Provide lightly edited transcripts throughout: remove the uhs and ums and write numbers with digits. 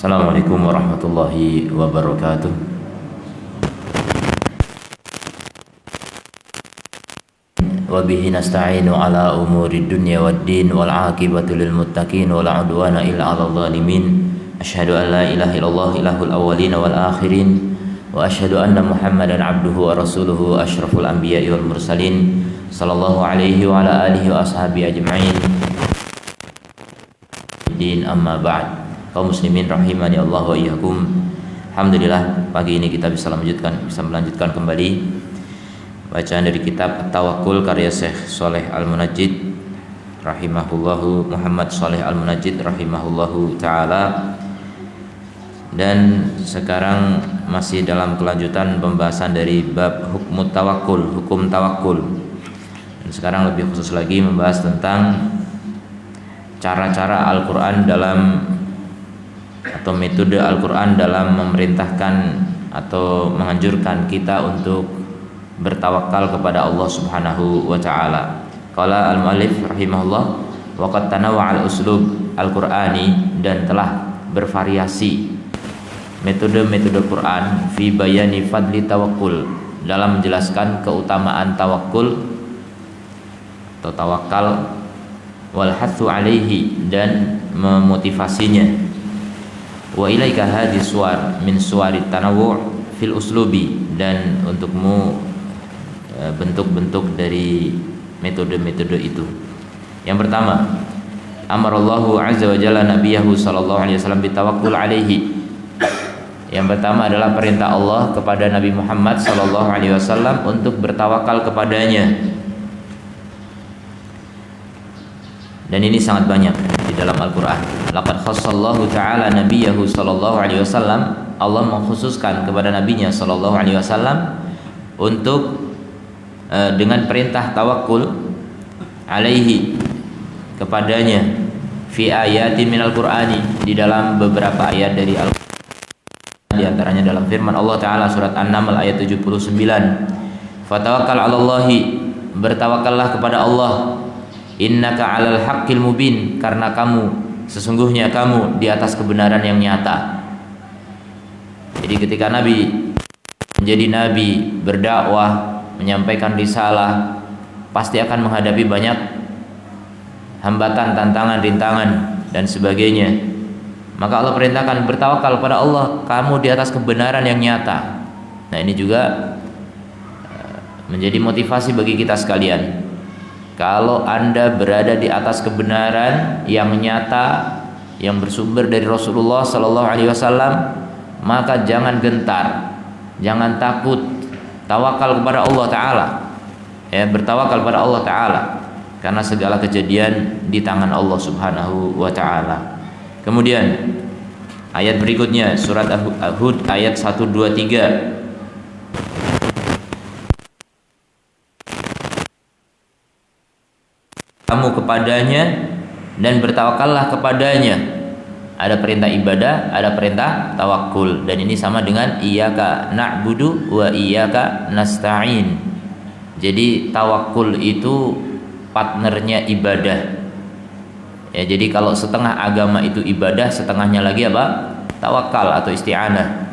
Assalamualaikum warahmatullahi wabarakatuh. Wa bihi nasta'inu ala umuri dunya waddin wal 'aqibatu lil muttaqin wa la 'udwana illa 'alal zalimin. Asyhadu an la ilaha illallah ilahul awwalin wal akhirin wa asyhadu anna Muhammadan 'abduhu wa rasuluhu asyraful anbiya'i wal mursalin sallallahu alaihi wa ala alihi wa ashabihi ajma'in. Din amma ba'd. Kaum muslimin rahimani Allah wa iyyakum. Alhamdulillah pagi ini kita bisa melanjutkan kembali bacaan dari kitab At-Tawakkul karya Syekh Shalih Al-Munajjid rahimahullahu, Muhammad Shalih Al-Munajjid rahimahullahu taala. Dan sekarang masih dalam kelanjutan pembahasan dari bab hukum tawakul. Dan sekarang lebih khusus lagi membahas tentang cara-cara Al-Qur'an atau metode Al-Qur'an dalam memerintahkan atau menganjurkan kita untuk bertawakal kepada Allah Subhanahu wa taala. Qala al-muallif rahimahullah, wa qad tanawwa'a al-uslub al-Qur'ani, dan telah bervariasi metode-metode Quran fi bayani fadli tawakkul, dalam menjelaskan keutamaan tawakul atau tawakal, wal hatsu alaihi, dan memotivasinya. Wa ilaika hadhihi suwar min suwarit tanawwu' fil uslubi, dan untukmu bentuk-bentuk dari metode-metode itu. Yang pertama, amarallahu azza wa jalla nabiyahu sallallahu alaihi wasallam bitawakkul alaihi. Yang pertama adalah perintah Allah kepada Nabi Muhammad sallallahu alaihi wasallam untuk bertawakal kepadanya. Dan ini sangat banyak di dalam Al-Qur'an. Laqad khassallahu ta'ala nabiyahu sallallahu alaihi wasallam. Allah mengkhususkan kepada nabinya sallallahu alaihi wasallam untuk dengan perintah tawakul alaihi, kepadanya, fi ayatin minal qur'ani, di dalam beberapa ayat dari Al-Qur'an, di antaranya dalam firman Allah taala surat An-Naml ayat 79, fatawakkal 'alallahi, bertawakallah kepada Allah, innaka 'alal haqqil mubin, karena sesungguhnya kamu di atas kebenaran yang nyata. Jadi ketika Nabi menjadi nabi, berdakwah, menyampaikan risalah, pasti akan menghadapi banyak hambatan, tantangan, rintangan, dan sebagainya. Maka Allah perintahkan bertawakal pada Allah, kamu di atas kebenaran yang nyata. Nah, ini juga menjadi motivasi bagi kita sekalian. Kalau Anda berada di atas kebenaran yang nyata, yang bersumber dari Rasulullah sallallahu alaihi wasallam, maka jangan gentar, jangan takut. Tawakal kepada Allah Ta'ala, ya, bertawakal kepada Allah Ta'ala, karena segala kejadian di tangan Allah Subhanahu wa Ta'ala. Kemudian ayat berikutnya surat Hud ayat 123, kamu kepadanya dan bertawakallah kepadanya. Ada perintah ibadah, ada perintah tawakul, dan ini sama dengan iyyaka na'budu wa iyyaka nasta'in. Jadi tawakul itu partnernya ibadah. Ya, jadi kalau setengah agama itu ibadah, setengahnya lagi apa? Tawakal atau isti'anah.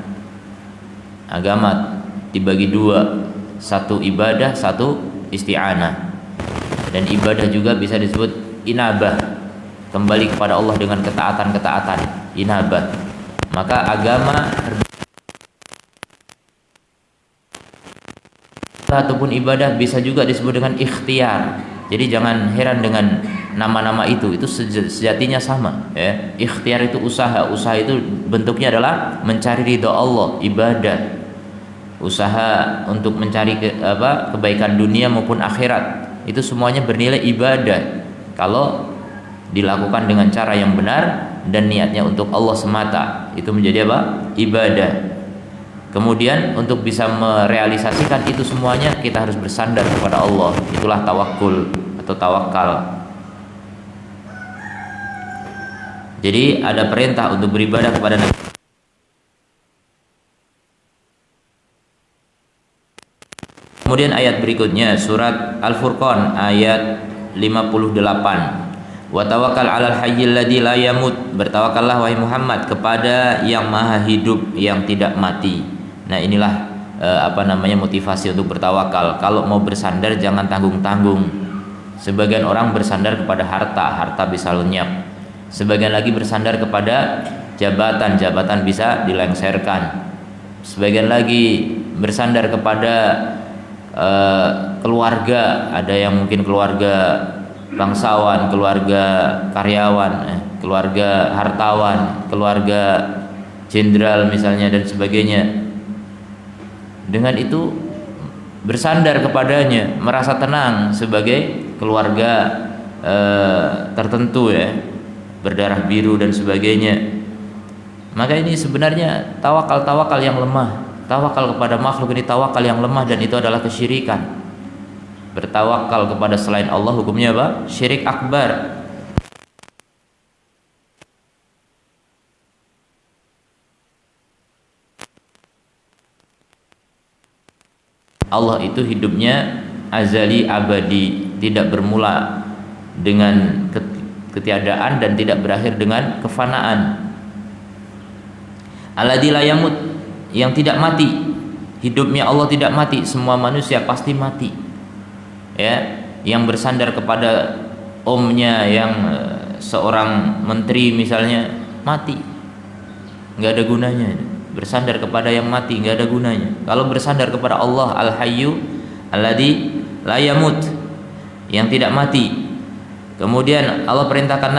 Agama dibagi dua, satu ibadah, satu isti'anah. Dan ibadah juga bisa disebut inabah, kembali kepada Allah dengan ketaatan, inabah. Maka agama ataupun ibadah bisa juga disebut dengan ikhtiar. Jadi jangan heran dengan nama-nama itu sejatinya sama, ya. Ikhtiar itu usaha itu bentuknya adalah mencari ridha Allah, ibadah. Usaha untuk mencari kebaikan dunia maupun akhirat, itu semuanya bernilai ibadah kalau dilakukan dengan cara yang benar dan niatnya untuk Allah semata. Itu menjadi apa? Ibadah. Kemudian untuk bisa merealisasikan itu semuanya, kita harus bersandar kepada Allah. Itulah tawakul atau tawakal. Jadi ada perintah untuk beribadah kepada Nabi. Kemudian ayat berikutnya surat Al-Furqan ayat 58. Wa tawakkal 'alal hayyil ladzi la yamut. Bertawakallah wahai Muhammad kepada yang maha hidup yang tidak mati. Nah, inilah motivasi untuk bertawakal. Kalau mau bersandar jangan tanggung-tanggung. Sebagian orang bersandar kepada harta bisa lenyap. Sebagian lagi bersandar kepada jabatan bisa dilengsarkan. Sebagian lagi bersandar kepada keluarga, ada yang mungkin keluarga bangsawan, keluarga karyawan, keluarga hartawan, keluarga jenderal misalnya dan sebagainya. Dengan itu bersandar kepadanya, merasa tenang sebagai keluarga tertentu ya, berdarah biru dan sebagainya. Maka ini sebenarnya tawakal yang lemah. Tawakal kepada makhluk ini tawakal yang lemah, dan itu adalah kesyirikan. Bertawakal kepada selain Allah hukumnya apa? Syirik akbar. Allah itu hidupnya azali abadi, tidak bermula dengan ketiadaan dan tidak berakhir dengan kefanaan. Alladzi la yamut, yang tidak mati. Hidupnya Allah tidak mati, semua manusia pasti mati. Ya, yang bersandar kepada omnya yang seorang menteri misalnya mati, nggak ada gunanya. Bersandar kepada yang mati nggak ada gunanya. Kalau bersandar kepada Allah Al-Hayyu Alladzi la yamut, yang tidak mati. Kemudian Allah perintahkan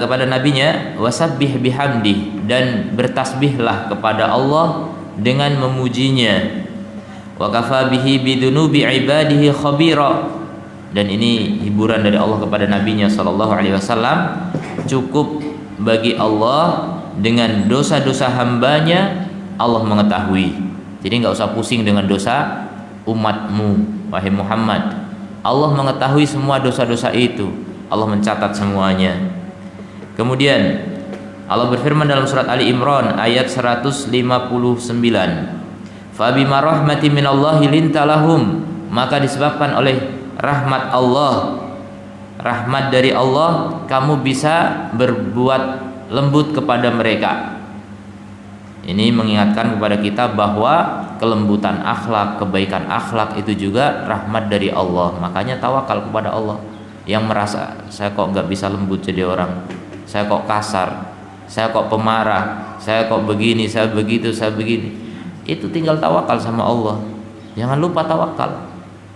kepada nabinya wasabbih bihamdi, dan bertasbihlah kepada Allah dengan memujinya. Wa kafa bihi bidunubi ibadihi khabira, dan ini hiburan dari Allah kepada nabinya sallallahu alaihi wasallam. Cukup bagi Allah dengan dosa-dosa hambanya, Allah mengetahui. Jadi nggak usah pusing dengan dosa umatmu wahai Muhammad. Allah mengetahui semua dosa-dosa itu, Allah mencatat semuanya. Kemudian Allah berfirman dalam surat Ali Imran ayat 159, fa bima rahmatin minallahi linta lahum, maka disebabkan oleh rahmat Allah, rahmat dari Allah, kamu bisa berbuat lembut kepada mereka. Ini mengingatkan kepada kita bahwa kelembutan akhlak, kebaikan akhlak itu juga rahmat dari Allah. Makanya tawakal kepada Allah. Yang merasa saya kok nggak bisa lembut jadi orang, saya kok kasar, saya kok pemarah, saya kok begini, saya begitu, saya begini, itu tinggal tawakal sama Allah. Jangan lupa tawakal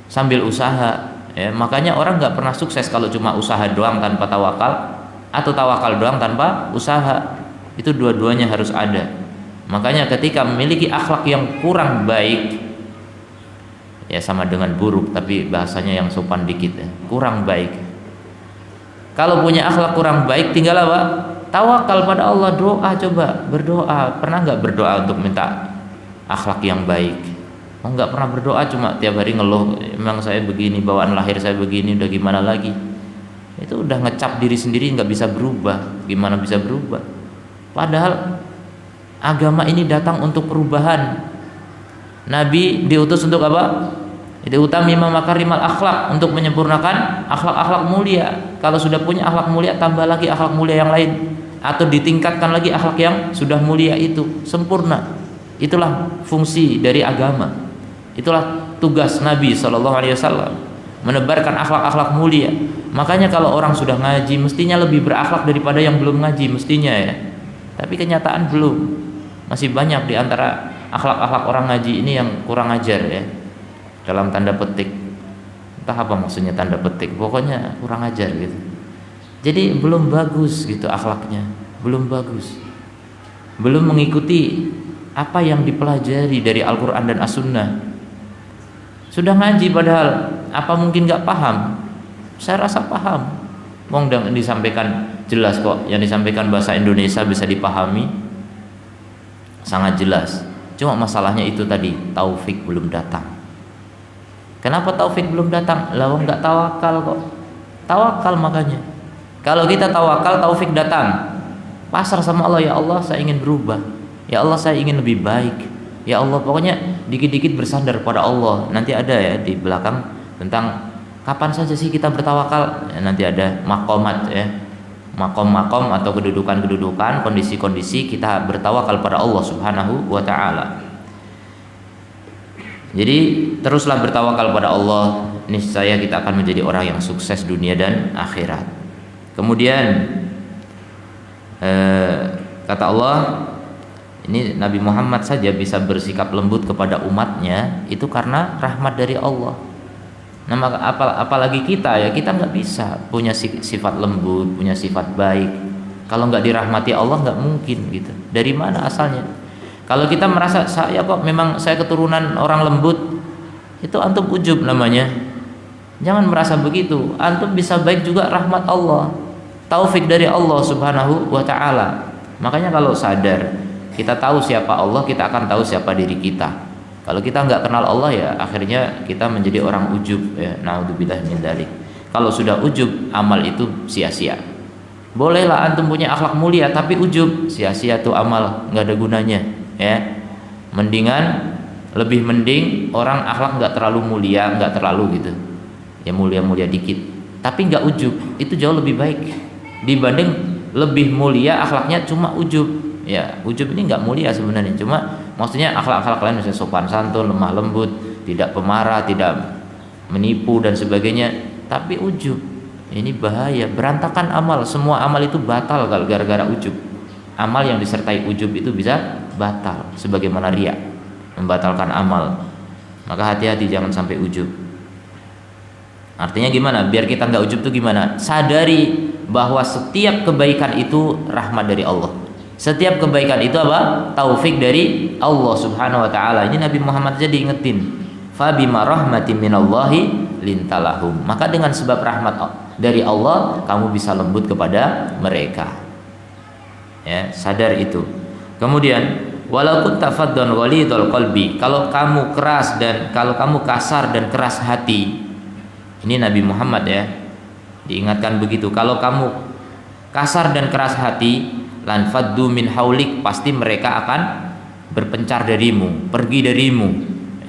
sambil usaha ya. Makanya orang nggak pernah sukses kalau cuma usaha doang tanpa tawakal, atau tawakal doang tanpa usaha. Itu dua-duanya harus ada. Makanya ketika memiliki akhlak yang kurang baik, ya sama dengan buruk tapi bahasanya yang sopan dikit ya, kurang baik. Kalau punya akhlak kurang baik, tinggal apa? Tawakal pada Allah, doa, coba berdoa. Pernah nggak berdoa untuk minta akhlak yang baik? Oh, nggak pernah berdoa, cuma tiap hari ngeluh, emang saya begini, bawaan lahir saya begini, udah gimana lagi? Itu udah ngecap diri sendiri, nggak bisa berubah. Gimana bisa berubah? Padahal agama ini datang untuk perubahan. Nabi diutus untuk apa? Diutami makarimal akhlak, untuk menyempurnakan akhlak-akhlak mulia. Kalau sudah punya akhlak mulia, tambah lagi akhlak mulia yang lain, atau ditingkatkan lagi akhlak yang sudah mulia itu sempurna. Itulah fungsi dari agama. Itulah tugas Nabi SAW, menebarkan akhlak-akhlak mulia. Makanya kalau orang sudah ngaji, mestinya lebih berakhlak daripada yang belum ngaji, mestinya ya. Tapi kenyataan belum. Masih banyak di antara akhlak-akhlak orang ngaji ini yang kurang ajar ya, dalam tanda petik. Entah apa maksudnya tanda petik, pokoknya kurang ajar gitu. Jadi belum bagus gitu akhlaknya, belum bagus, belum mengikuti apa yang dipelajari dari Al-Quran dan As-Sunnah. Sudah ngaji padahal apa mungkin gak paham? Saya rasa paham. Wong yang disampaikan jelas kok, yang disampaikan bahasa Indonesia bisa dipahami, sangat jelas. Cuma masalahnya itu tadi, taufik belum datang. Kenapa taufik belum datang? Lah wong gak tawakal kok. Tawakal makanya. Kalau kita tawakal, taufik datang. Pasrah sama Allah, ya Allah saya ingin berubah, ya Allah saya ingin lebih baik, ya Allah, pokoknya dikit-dikit bersandar pada Allah. Nanti ada ya di belakang tentang kapan saja sih kita bertawakal ya, nanti ada maqamat ya, makom-makom atau kedudukan-kedudukan, kondisi-kondisi, kita bertawakal pada Allah Subhanahu wa taala. Jadi teruslah bertawakal pada Allah, niscaya kita akan menjadi orang yang sukses dunia dan akhirat. Kemudian kata Allah, ini Nabi Muhammad saja bisa bersikap lembut kepada umatnya, itu karena rahmat dari Allah. Nah, apalagi kita, ya kita nggak bisa punya sifat lembut, punya sifat baik. Kalau nggak dirahmati Allah nggak mungkin gitu. Dari mana asalnya? Kalau kita merasa saya keturunan orang lembut, itu antum ujub namanya. Jangan merasa begitu. Antum bisa baik juga rahmat Allah, taufik dari Allah Subhanahu wa taala. Makanya kalau sadar kita tahu siapa Allah, kita akan tahu siapa diri kita. Kalau kita nggak kenal Allah, ya akhirnya kita menjadi orang ujub, ya. Naudzubillah min dzalik. Kalau sudah ujub, amal itu sia-sia. Bolehlah antum punya akhlak mulia tapi ujub, sia-sia tuh amal, nggak ada gunanya, ya. Lebih mending orang akhlak nggak terlalu mulia, nggak terlalu gitu, ya mulia-mulia dikit, tapi nggak ujub, itu jauh lebih baik dibanding lebih mulia akhlaknya cuma ujub. Ya, ujub ini nggak mulia sebenarnya, cuma maksudnya akhlak-akhlak lain misalnya sopan santun, lemah lembut, tidak pemarah, tidak menipu dan sebagainya. Tapi ujub ini bahaya, berantakan amal. Semua amal itu batal kalau gara-gara ujub. Amal yang disertai ujub itu bisa batal, sebagaimana riya, membatalkan amal. Maka hati-hati jangan sampai ujub. Artinya gimana? Biar kita nggak ujub tuh gimana? Sadari bahwa setiap kebaikan itu rahmat dari Allah. Setiap kebaikan itu apa? Taufik dari Allah Subhanahu wa taala. Ini Nabi Muhammad jadi ingetin. Fa bima rahmatin minallahi lintalahum. Maka dengan sebab rahmat dari Allah, kamu bisa lembut kepada mereka. Ya, sadar itu. Kemudian, walau kunta faddan ghalidul qalbi, kalau kamu keras dan kalau kamu kasar dan keras hati. Ini Nabi Muhammad ya. Diingatkan begitu. Kalau kamu kasar dan keras hati, lan faddu min haulik, pasti mereka akan berpencar darimu, pergi darimu.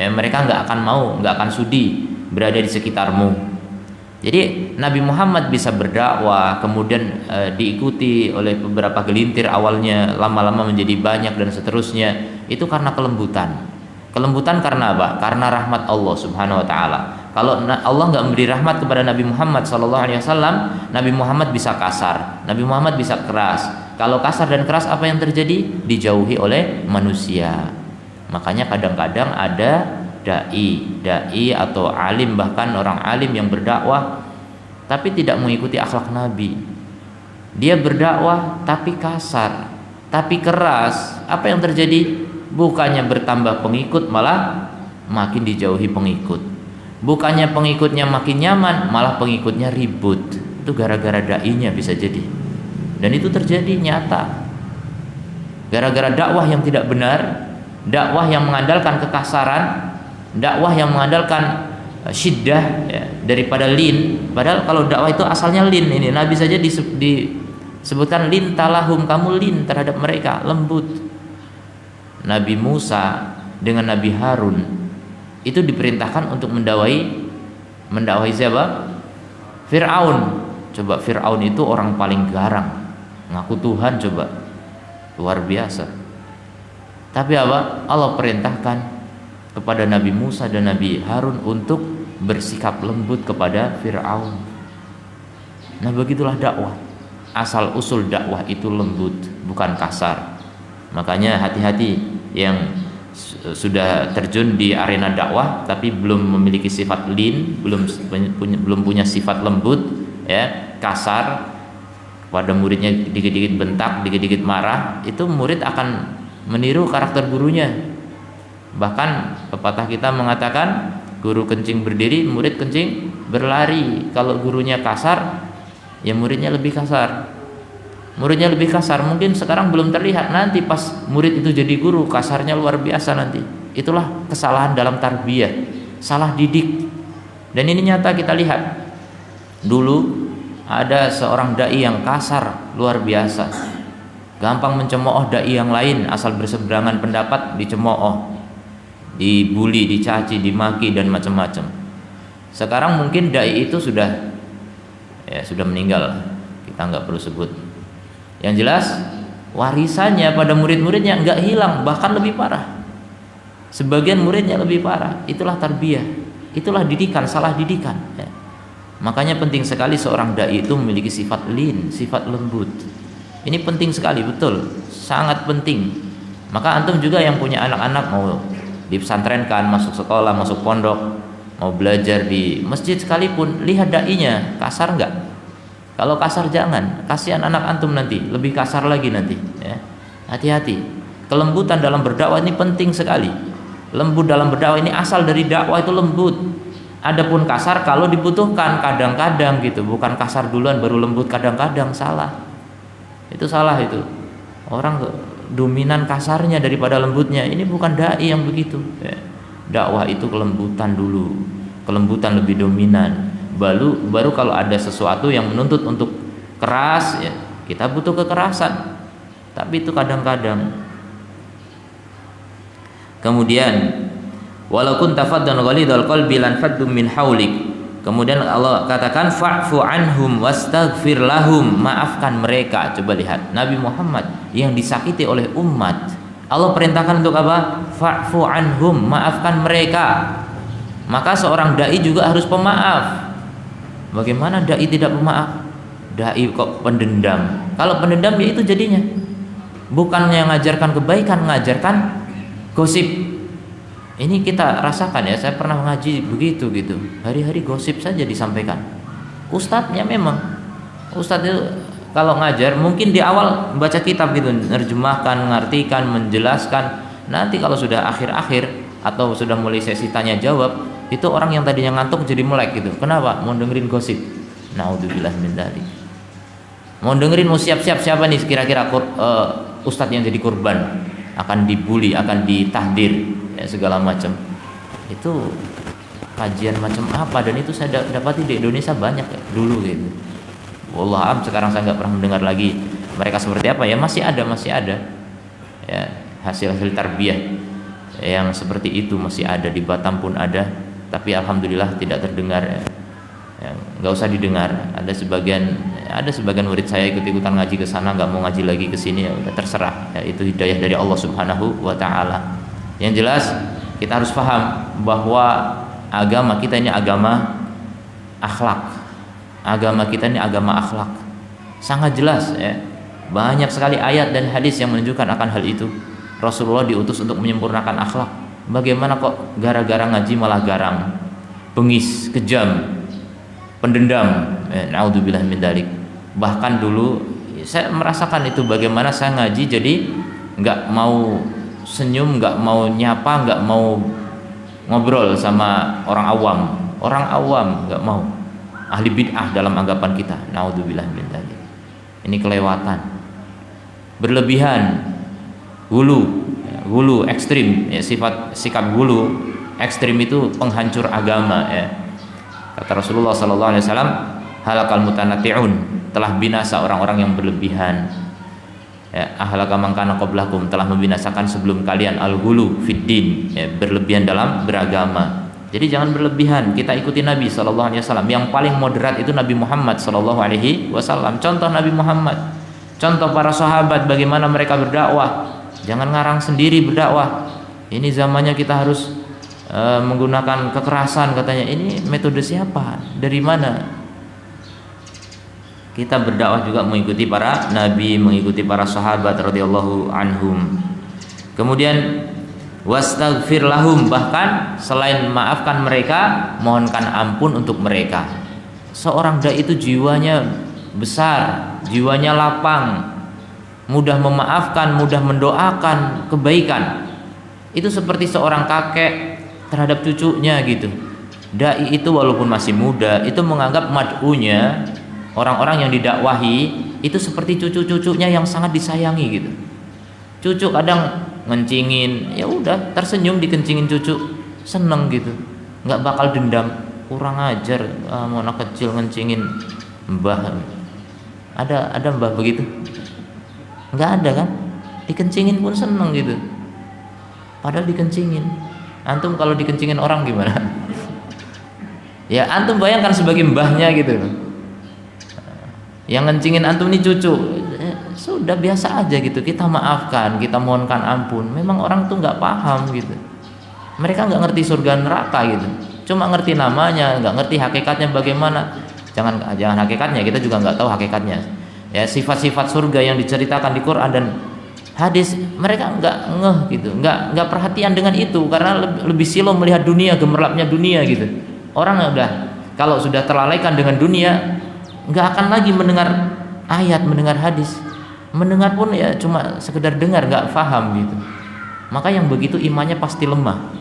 Mereka nggak akan mau, nggak akan sudi berada di sekitarmu. Jadi Nabi Muhammad bisa berdakwah, kemudian diikuti oleh beberapa gelintir awalnya, lama-lama menjadi banyak dan seterusnya. Itu karena kelembutan. Kelembutan karena apa? Karena rahmat Allah Subhanahu wa taala. Kalau Allah nggak memberi rahmat kepada Nabi Muhammad SAW, Nabi Muhammad bisa kasar, Nabi Muhammad bisa keras. Kalau kasar dan keras, apa yang terjadi? Dijauhi oleh manusia. Makanya kadang-kadang ada dai atau alim, bahkan orang alim yang berdakwah tapi tidak mengikuti akhlak Nabi. Dia berdakwah tapi kasar, tapi keras. Apa yang terjadi? Bukannya bertambah pengikut, malah makin dijauhi pengikut. Bukannya pengikutnya makin nyaman, malah pengikutnya ribut. Itu gara-gara dai-nya bisa jadi. Dan itu terjadi nyata. Gara-gara dakwah yang tidak benar, dakwah yang mengandalkan kekasaran, dakwah yang mengandalkan syiddah ya, daripada lin. Padahal kalau dakwah itu asalnya lin. Ini Nabi saja disebutkan lin talahum, kamu lin terhadap mereka, lembut. Nabi Musa dengan Nabi Harun itu diperintahkan untuk mendakwai siapa? Fir'aun. Coba Fir'aun itu orang paling garang, ngaku Tuhan, coba, luar biasa. Tapi apa? Allah perintahkan kepada Nabi Musa dan Nabi Harun untuk bersikap lembut kepada Fir'aun. Nah, begitulah dakwah. Asal usul dakwah itu lembut, bukan kasar. Makanya hati-hati yang sudah terjun di arena dakwah tapi belum memiliki sifat lin, belum punya sifat lembut, ya, kasar pada muridnya, dikit-dikit bentak, dikit-dikit marah, itu murid akan meniru karakter gurunya. Bahkan pepatah kita mengatakan, guru kencing berdiri, murid kencing berlari. Kalau gurunya kasar, ya muridnya lebih kasar. Muridnya lebih kasar, mungkin sekarang belum terlihat, nanti pas murid itu jadi guru, kasarnya luar biasa nanti. Itulah kesalahan dalam tarbiyah, salah didik. Dan ini nyata kita lihat. Dulu ada seorang dai yang kasar luar biasa, gampang mencemooh dai yang lain, asal berseberangan pendapat dicemooh, dibully, dicaci, dimaki dan macam-macam. Sekarang mungkin dai itu sudah meninggal, kita nggak perlu sebut Yang jelas warisannya pada murid-muridnya nggak hilang, bahkan lebih parah. Sebagian muridnya lebih parah. Itulah tarbiyah, itulah didikan, salah didikan ya. Makanya penting sekali seorang dai itu memiliki sifat lin, sifat lembut. Ini penting sekali, betul, sangat penting. Maka antum juga yang punya anak-anak mau dipesantrenkan, masuk sekolah, masuk pondok, mau belajar di masjid sekalipun, lihat dainya kasar nggak? Kalau kasar jangan, kasihan anak antum nanti, lebih kasar lagi nanti ya. Hati-hati. Kelembutan dalam berdakwah ini penting sekali. Lembut dalam berdakwah ini asal dari dakwah itu lembut. Adapun kasar kalau dibutuhkan kadang-kadang gitu, bukan kasar duluan baru lembut kadang-kadang, salah. Itu salah itu. Orang dominan kasarnya daripada lembutnya. Ini bukan dai yang begitu ya. Dakwah itu kelembutan dulu, kelembutan lebih dominan. Baru kalau ada sesuatu yang menuntut untuk keras ya, kita butuh kekerasan. Tapi itu kadang-kadang. Kemudian walaupun tafaddan ghalidul qalbi lan faddu min haulik. Kemudian Allah katakan fa'fu anhum wastaghfir lahum, maafkan mereka. Coba lihat Nabi Muhammad yang disakiti oleh umat, Allah perintahkan untuk apa? Fa'fu anhum, maafkan mereka. Maka seorang dai juga harus pemaaf. Bagaimana dai tidak pemaaf? Dai kok pendendam? Kalau pendendam ya itu jadinya bukannya mengajarkan kebaikan, mengajarkan gosip. Ini kita rasakan ya, saya pernah mengaji begitu gitu. Hari-hari gosip saja disampaikan. Ustadznya memang, ustadz itu kalau ngajar mungkin di awal baca kitab gitu, nerjemahkan, mengartikan, menjelaskan. Nanti kalau sudah akhir-akhir atau sudah mulai sesi tanya jawab, itu orang yang tadinya ngantuk jadi melek gitu. Kenapa? Mau dengerin gosip. Naudzubillah min dzalik. Mau dengerin, mau siap-siap siapa nih kira-kira ustadz yang jadi korban, akan dibully, akan ditahdir ya, segala macam. Itu kajian macam apa? Dan itu saya dapati di Indonesia banyak ya, dulu gitu. Wallahualam, sekarang saya nggak pernah mendengar lagi mereka seperti apa ya. Masih ada ya, hasil-hasil tarbiyah yang seperti itu masih ada. Di Batam pun ada, tapi alhamdulillah tidak terdengar ya. Nggak usah didengar. Ada sebagian murid saya ikut-ikutan ngaji ke sana, nggak mau ngaji lagi ke sini, ya udah terserah ya, itu hidayah dari Allah Subhanahu wa taala. Yang jelas kita harus paham bahwa agama kita ini agama akhlak. Agama kita ini agama akhlak. Sangat jelas ya. Banyak sekali ayat dan hadis yang menunjukkan akan hal itu. Rasulullah diutus untuk menyempurnakan akhlak. Bagaimana kok gara-gara ngaji malah garang, bengis, kejam, pendendam? Naudzubillah min dzalik. Bahkan dulu saya merasakan itu, bagaimana saya ngaji jadi nggak mau senyum, nggak mau nyapa, nggak mau ngobrol sama orang awam nggak mau. Ahli bid'ah dalam anggapan kita. Naudzubillah min dzalik. Ini kelewatan, berlebihan, gulu ekstrim ya, sikap gulu ekstrim itu penghancur agama ya. Kata Rasulullah sallallahu alaihi wasallam, halakal mutanatti'un, telah binasa orang-orang yang berlebihan. Ya, ahlaka man kana qablakum, telah membinasakan sebelum kalian al-ghulu fiddin ya, berlebihan dalam beragama. Jadi jangan berlebihan. Kita ikuti Nabi sallallahu alaihi wasallam. Yang paling moderat itu Nabi Muhammad sallallahu alaihi wasallam. Contoh Nabi Muhammad, contoh para sahabat bagaimana mereka berdakwah. Jangan ngarang sendiri berdakwah. Ini zamannya kita harus menggunakan kekerasan katanya. Ini metode siapa? Dari mana? Kita berdakwah juga mengikuti para nabi, mengikuti para sahabat radhiyallahu anhum. Kemudian wastaghfir lahum, bahkan selain maafkan mereka, mohonkan ampun untuk mereka. Seorang dai itu jiwanya besar, jiwanya lapang, mudah memaafkan, mudah mendoakan kebaikan. Itu seperti seorang kakek terhadap cucunya gitu. Dai itu walaupun masih muda, itu menganggap mad'unya, orang-orang yang didakwahi itu seperti cucu-cucunya yang sangat disayangi gitu. Cucu kadang ngencingin, ya udah tersenyum dikencingin cucu, seneng gitu, nggak bakal dendam. Kurang ajar, mau anak kecil ngencingin mbah. Ada mbah begitu? Nggak ada kan? Dikencingin pun seneng gitu. Padahal dikencingin. Antum kalau dikencingin orang gimana? Ya antum bayangkan sebagai mbahnya gitu. Yang ngencingin antum ini cucu, sudah biasa aja gitu, kita maafkan, kita mohonkan ampun. Memang orang tuh nggak paham gitu, mereka nggak ngerti surga neraka gitu, cuma ngerti namanya, nggak ngerti hakikatnya bagaimana. Jangan hakikatnya, kita juga nggak tahu hakikatnya. Ya, sifat-sifat surga yang diceritakan di Quran dan hadis, mereka nggak ngeh gitu, nggak perhatian dengan itu, karena lebih silo melihat dunia, gemerlapnya dunia gitu. Orang udah, kalau sudah terlalaikan dengan dunia, nggak akan lagi mendengar ayat, mendengar hadis. Mendengar pun ya cuma sekedar dengar, nggak paham gitu. Maka yang begitu imannya pasti lemah.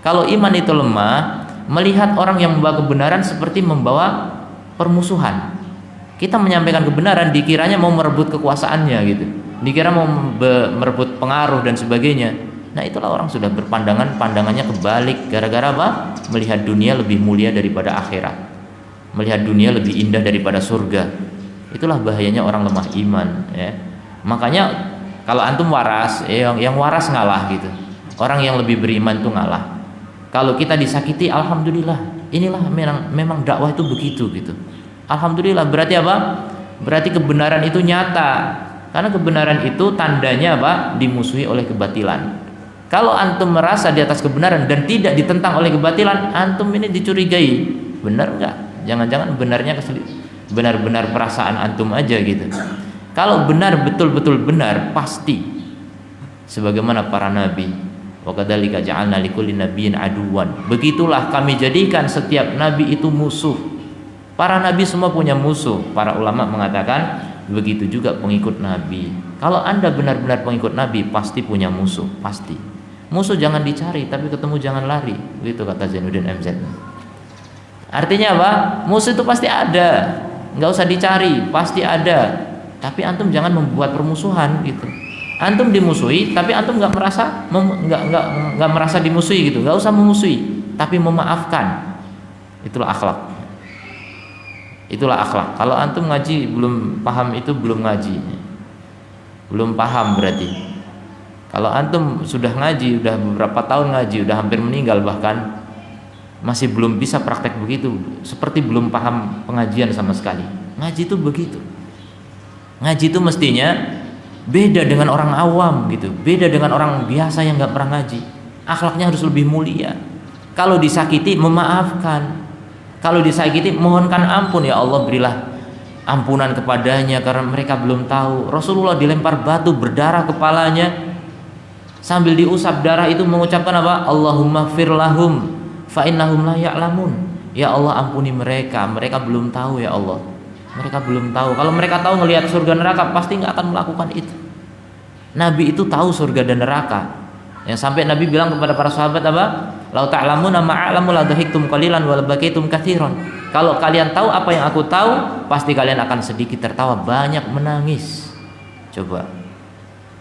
Kalau iman itu lemah, melihat orang yang membawa kebenaran seperti membawa permusuhan. Kita menyampaikan kebenaran dikiranya mau merebut kekuasaannya gitu, dikira mau merebut pengaruh dan sebagainya. Nah itulah orang sudah pandangannya kebalik, gara-gara apa? Melihat dunia lebih mulia daripada akhirat, melihat dunia lebih indah daripada surga. Itulah bahayanya orang lemah iman ya. Makanya kalau antum waras, yang waras ngalah gitu. Orang yang lebih beriman tuh ngalah. Kalau kita disakiti, alhamdulillah. Inilah memang dakwah itu begitu gitu. Alhamdulillah, berarti apa? Berarti kebenaran itu nyata. Karena kebenaran itu tandanya apa? Dimusuhi oleh kebatilan. Kalau antum merasa di atas kebenaran dan tidak ditentang oleh kebatilan, antum ini dicurigai. Benar enggak? Jangan-jangan benar-benar perasaan antum aja gitu. Kalau benar, betul-betul benar, pasti sebagaimana para nabi, wa kadzalika ja'alna likulli nabiyyin aduwan. Begitulah kami jadikan setiap nabi itu musuh. Para nabi semua punya musuh. Para ulama mengatakan begitu juga pengikut nabi. Kalau Anda benar-benar pengikut nabi, pasti punya musuh, pasti. Musuh jangan dicari, tapi ketemu jangan lari. Begitu kata Zainuddin MZ. Artinya apa? Musuh itu pasti ada. Nggak usah dicari, pasti ada. Tapi antum jangan membuat permusuhan gitu. Antum dimusuhi, tapi antum nggak merasa dimusuhi gitu. Nggak usah memusuhi, tapi memaafkan. Itulah akhlak. Itulah akhlak. Kalau antum ngaji belum paham itu, belum ngaji, belum paham berarti. Kalau antum sudah ngaji, udah beberapa tahun ngaji, udah hampir meninggal bahkan, masih belum bisa praktek begitu, seperti belum paham pengajian sama sekali. Ngaji itu begitu. Ngaji itu mestinya beda dengan orang awam gitu, beda dengan orang biasa yang nggak pernah ngaji. Akhlaknya harus lebih mulia. Kalau disakiti, memaafkan. Kalau disakiti, mohonkan ampun, ya Allah berilah ampunan kepadanya karena mereka belum tahu. Rasulullah dilempar batu berdarah kepalanya, sambil diusap darah itu mengucapkan apa? Allahumma fir lahum fa innahum la ya'lamun. Ya Allah ampuni mereka, mereka belum tahu ya Allah. Mereka belum tahu. Kalau mereka tahu ngelihat surga neraka, pasti nggak akan melakukan itu. Nabi itu tahu surga dan neraka. Yang sampai Nabi bilang kepada para sahabat apa? Lau ta'lamuna ma'alamu la dhahiktum qalilan wa labakaitum katsiran. Kalau kalian tahu apa yang aku tahu, pasti kalian akan sedikit tertawa, banyak menangis. Coba.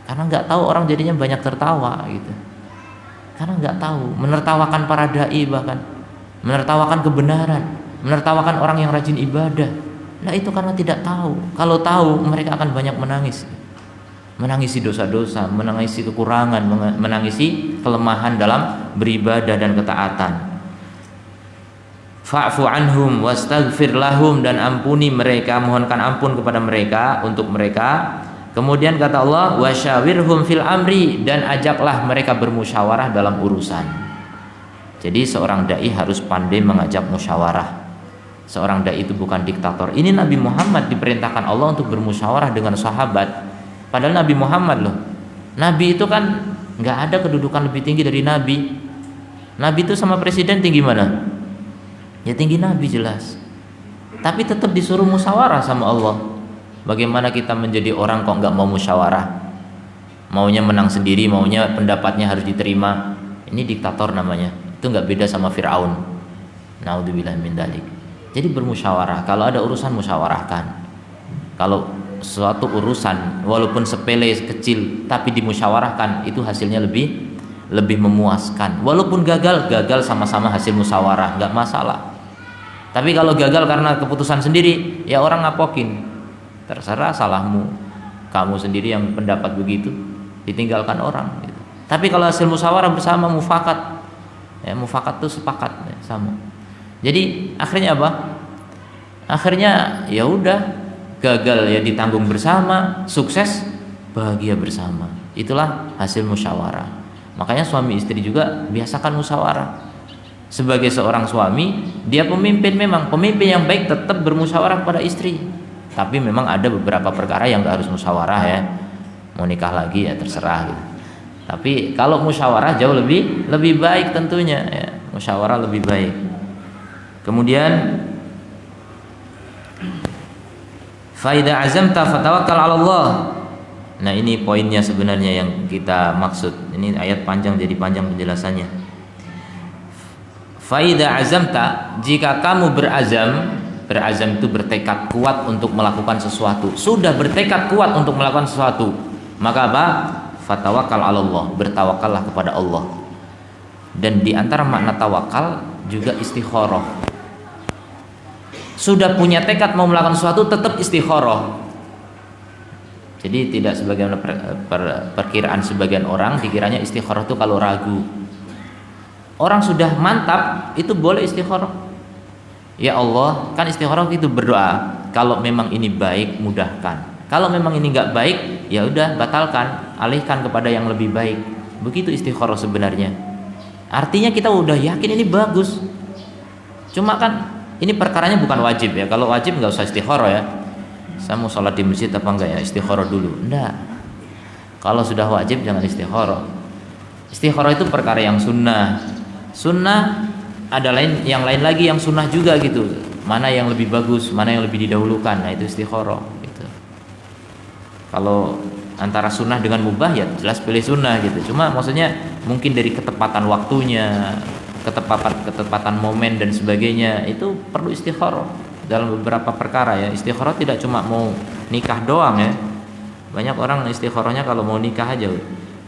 Karena nggak tahu orang jadinya banyak tertawa gitu. Karena nggak tahu, menertawakan para dai, bahkan menertawakan kebenaran, menertawakan orang yang rajin ibadah. Nah itu karena tidak tahu. Kalau tahu, mereka akan banyak menangis, menangisi dosa-dosa, menangisi kekurangan, menangisi kelemahan dalam beribadah dan ketaatan. Fa'fu anhum wastaghfir lahum, dan ampuni mereka, mohonkan ampun kepada mereka, untuk mereka. Kemudian kata Allah, wasyawirhum fil amri, dan ajaklah mereka bermusyawarah dalam urusan. Jadi seorang dai harus pandai mengajak musyawarah. Seorang dai itu bukan diktator. Ini Nabi Muhammad diperintahkan Allah untuk bermusyawarah dengan sahabat. Padahal Nabi Muhammad loh. Nabi itu kan nggak ada kedudukan lebih tinggi dari Nabi. Nabi itu sama presiden tinggi mana? Ya tinggi Nabi jelas. Tapi tetap disuruh musyawarah sama Allah. Bagaimana kita menjadi orang kok nggak mau musyawarah? Maunya menang sendiri, maunya pendapatnya harus diterima. Ini diktator namanya. Itu nggak beda sama Fir'aun. Naudzubillah min dzalik. Jadi bermusyawarah. Kalau ada urusan musyawarahkan. Kalau suatu urusan walaupun sepele kecil tapi dimusyawarahkan, itu hasilnya lebih memuaskan. Walaupun gagal sama-sama hasil musyawarah, nggak masalah. Tapi kalau gagal karena keputusan sendiri, ya orang ngapokin. Terserah, salahmu. Kamu sendiri yang pendapat begitu, ditinggalkan orang gitu. Tapi kalau hasil musyawarah bersama, mufakat. Ya, mufakat itu sepakat ya, sama. Jadi akhirnya apa? Akhirnya ya udah, gagal ya ditanggung bersama, sukses bahagia bersama. Itulah hasil musyawarah. Makanya suami istri juga biasakan musyawarah. Sebagai seorang suami, dia pemimpin, memang pemimpin yang baik tetap bermusyawarah pada istri. Tapi memang ada beberapa perkara yang gak harus musyawarah ya. Mau nikah lagi ya terserah gitu. Tapi kalau musyawarah jauh lebih baik tentunya ya. Musyawarah lebih baik. Kemudian fa idza azamta fatawakkal 'ala Allah. Nah, ini poinnya sebenarnya yang kita maksud. Ini ayat panjang jadi panjang penjelasannya. Fa idza azamta, jika kamu berazam itu bertekad kuat untuk melakukan sesuatu. Sudah bertekad kuat untuk melakukan sesuatu, maka apa? Fatawakkal 'ala Allah, bertawakallah kepada Allah. Dan di antara makna tawakal juga istikharah. Sudah punya tekad mau melakukan sesuatu, tetap istikharah. Jadi tidak sebagaimana perkiraan sebagian orang, dikiranya istikharah itu kalau ragu. Orang sudah mantap itu boleh istikharah. Ya Allah, kan istikharah itu berdoa. Kalau memang ini baik, mudahkan. Kalau memang ini nggak baik, ya udah batalkan, alihkan kepada yang lebih baik. Begitu istikharah sebenarnya. Artinya kita udah yakin ini bagus. Cuma kan ini perkaranya bukan wajib ya. Kalau wajib nggak usah istikharah ya. Saya mau sholat di masjid apa enggak ya, istikharah dulu. Enggak. Kalau sudah wajib jangan istikharah. Istikharah itu perkara yang sunnah. Sunnah ada yang lain lagi yang sunnah juga gitu. Mana yang lebih bagus, mana yang lebih didahulukan. Nah itu istikharah gitu. Kalau antara sunnah dengan mubah ya jelas pilih sunnah gitu. Cuma maksudnya mungkin dari ketepatan waktunya, ketepatan momen dan sebagainya, itu perlu istikharah dalam beberapa perkara ya. Istikharah tidak cuma mau nikah doang ya. Banyak orang istikharahnya kalau mau nikah aja.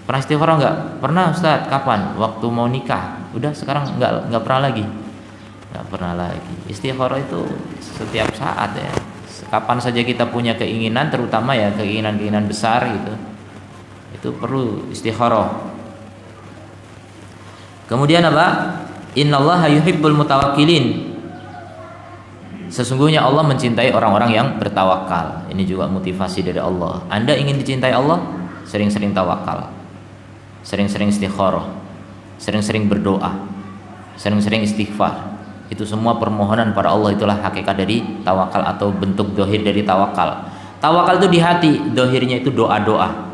Pernah istikharah enggak? Pernah Ustaz. Kapan? Waktu mau nikah. Udah sekarang enggak pernah lagi. Enggak pernah lagi. Istikharah itu setiap saat ya. Kapan saja kita punya keinginan, terutama ya keinginan-keinginan besar gitu, itu perlu istikharah. Kemudian apa? Innallaha yuhibbul mutawakkilin. Sesungguhnya Allah mencintai orang-orang yang bertawakal. Ini juga motivasi dari Allah. Anda ingin dicintai Allah? Sering-sering tawakal, sering-sering istikharah, sering-sering berdoa, sering-sering istighfar. Itu semua permohonan pada Allah. Itulah hakikat dari tawakal atau bentuk dohir dari tawakal. Tawakal itu di hati, dohirnya itu doa-doa.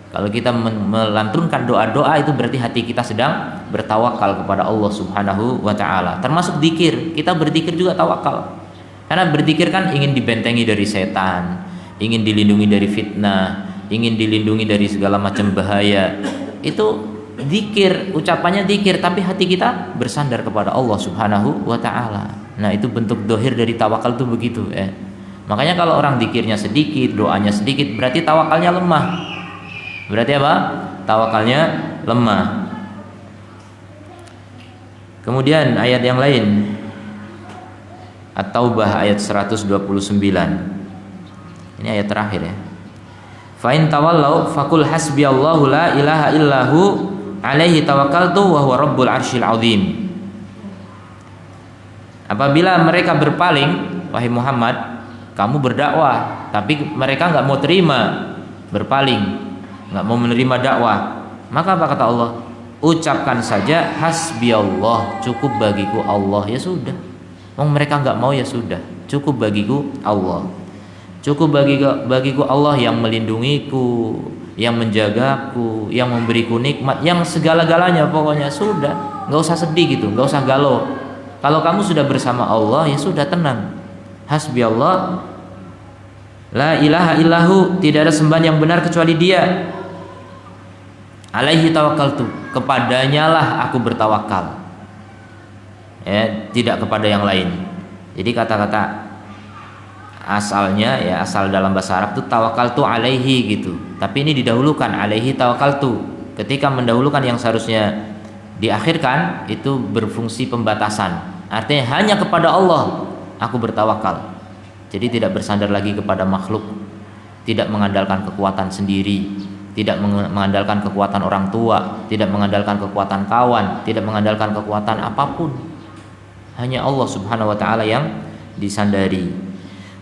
Kalau kita melantunkan doa-doa, itu berarti hati kita sedang bertawakal kepada Allah Subhanahu wa ta'ala. Termasuk zikir, kita berzikir juga tawakal. Karena berzikir kan ingin dibentengi dari setan, ingin dilindungi dari fitnah, ingin dilindungi dari segala macam bahaya. Itu zikir, ucapannya zikir, tapi hati kita bersandar kepada Allah Subhanahu wa ta'ala. Nah itu bentuk dohir dari tawakal itu begitu ya. Makanya kalau orang zikirnya sedikit, doanya sedikit, berarti tawakalnya lemah. Berarti apa? Tawakalnya lemah. Kemudian ayat yang lain, At-Taubah ayat 129. Ini ayat terakhir ya. Fa in tawallau faqul hasbiyallahu la ilaha illahu alaihi tawakkaltu wa huwa rabbul arsyil azim. Apabila mereka berpaling, wahai Muhammad, kamu berdakwah, tapi mereka enggak mau terima, berpaling, enggak mau menerima dakwah, maka apa kata Allah? Ucapkan saja hasbiyallah, cukup bagiku Allah, ya sudah. Mereka enggak mau, ya sudah, cukup bagiku Allah. Cukup bagiku Allah yang melindungiku, yang menjagaku, yang memberiku nikmat, yang segala-galanya, pokoknya sudah. Enggak usah sedih gitu, enggak usah galau. Kalau kamu sudah bersama Allah, ya sudah, tenang. Hasbiyallah, la ilaha illahu, tidak ada sembahan yang benar kecuali Dia. Alaihi tawakkaltu, kepadanya lah aku bertawakal. Ya, tidak kepada yang lain. Jadi kata-kata asalnya ya, asal dalam bahasa Arab itu tawakkaltu alaihi gitu. Tapi ini didahulukan, alaihi tawakkaltu. Ketika mendahulukan yang seharusnya diakhirkan, itu berfungsi pembatasan. Artinya hanya kepada Allah aku bertawakal. Jadi tidak bersandar lagi kepada makhluk, tidak mengandalkan kekuatan sendiri, tidak mengandalkan kekuatan orang tua, tidak mengandalkan kekuatan kawan, tidak mengandalkan kekuatan apapun. Hanya Allah Subhanahu wa ta'ala yang disandari.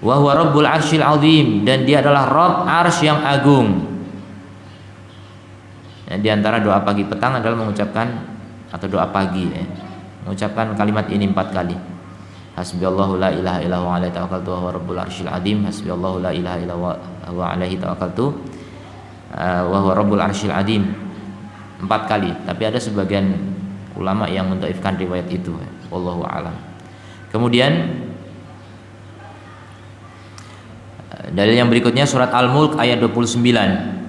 Wa huwa rabbul arsyil azim, dan dia adalah Rabb arsy yang agung. Ya, di antara doa pagi petang adalah mengucapkan, atau doa pagi ya, mengucapkan kalimat ini 4 kali. Hasbiyallahu la ilaha illa huwa alaihi tawakkaltu wa huwa rabbul arsyil azim. Hasbiyallahu la ilaha illa huwa alaihi tawakkaltu wa huwa rabbul arsyil azim. 4 kali. Tapi ada sebagian ulama yang mendhaifkan riwayat itu. Wallahu a'lam. Kemudian dalil yang berikutnya surat Al-Mulk ayat 29.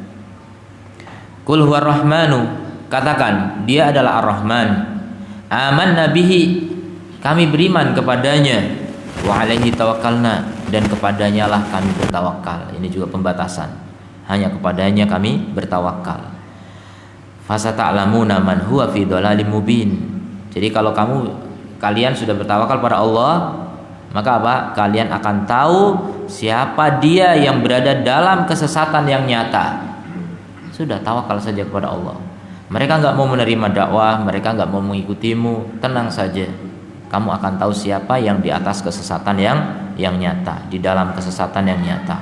Qul huwar rahmanu, katakan dia adalah Ar-Rahman. Amanna bihi, kami beriman kepadanya. Wa alaihi tawakkalna, dan kepadanya lah kami bertawakal. Ini juga pembatasan, hanya kepadanya kami bertawakal. Fasata'lamuna man huwa fi dhalalim mubin. Jadi kalau kalian sudah bertawakal pada Allah, maka apa? Kalian akan tahu siapa dia yang berada dalam kesesatan yang nyata. Sudah, tawakal saja kepada Allah. Mereka enggak mau menerima dakwah, mereka enggak mau mengikutimu, tenang saja. Kamu akan tahu siapa yang di atas kesesatan yang nyata, di dalam kesesatan yang nyata.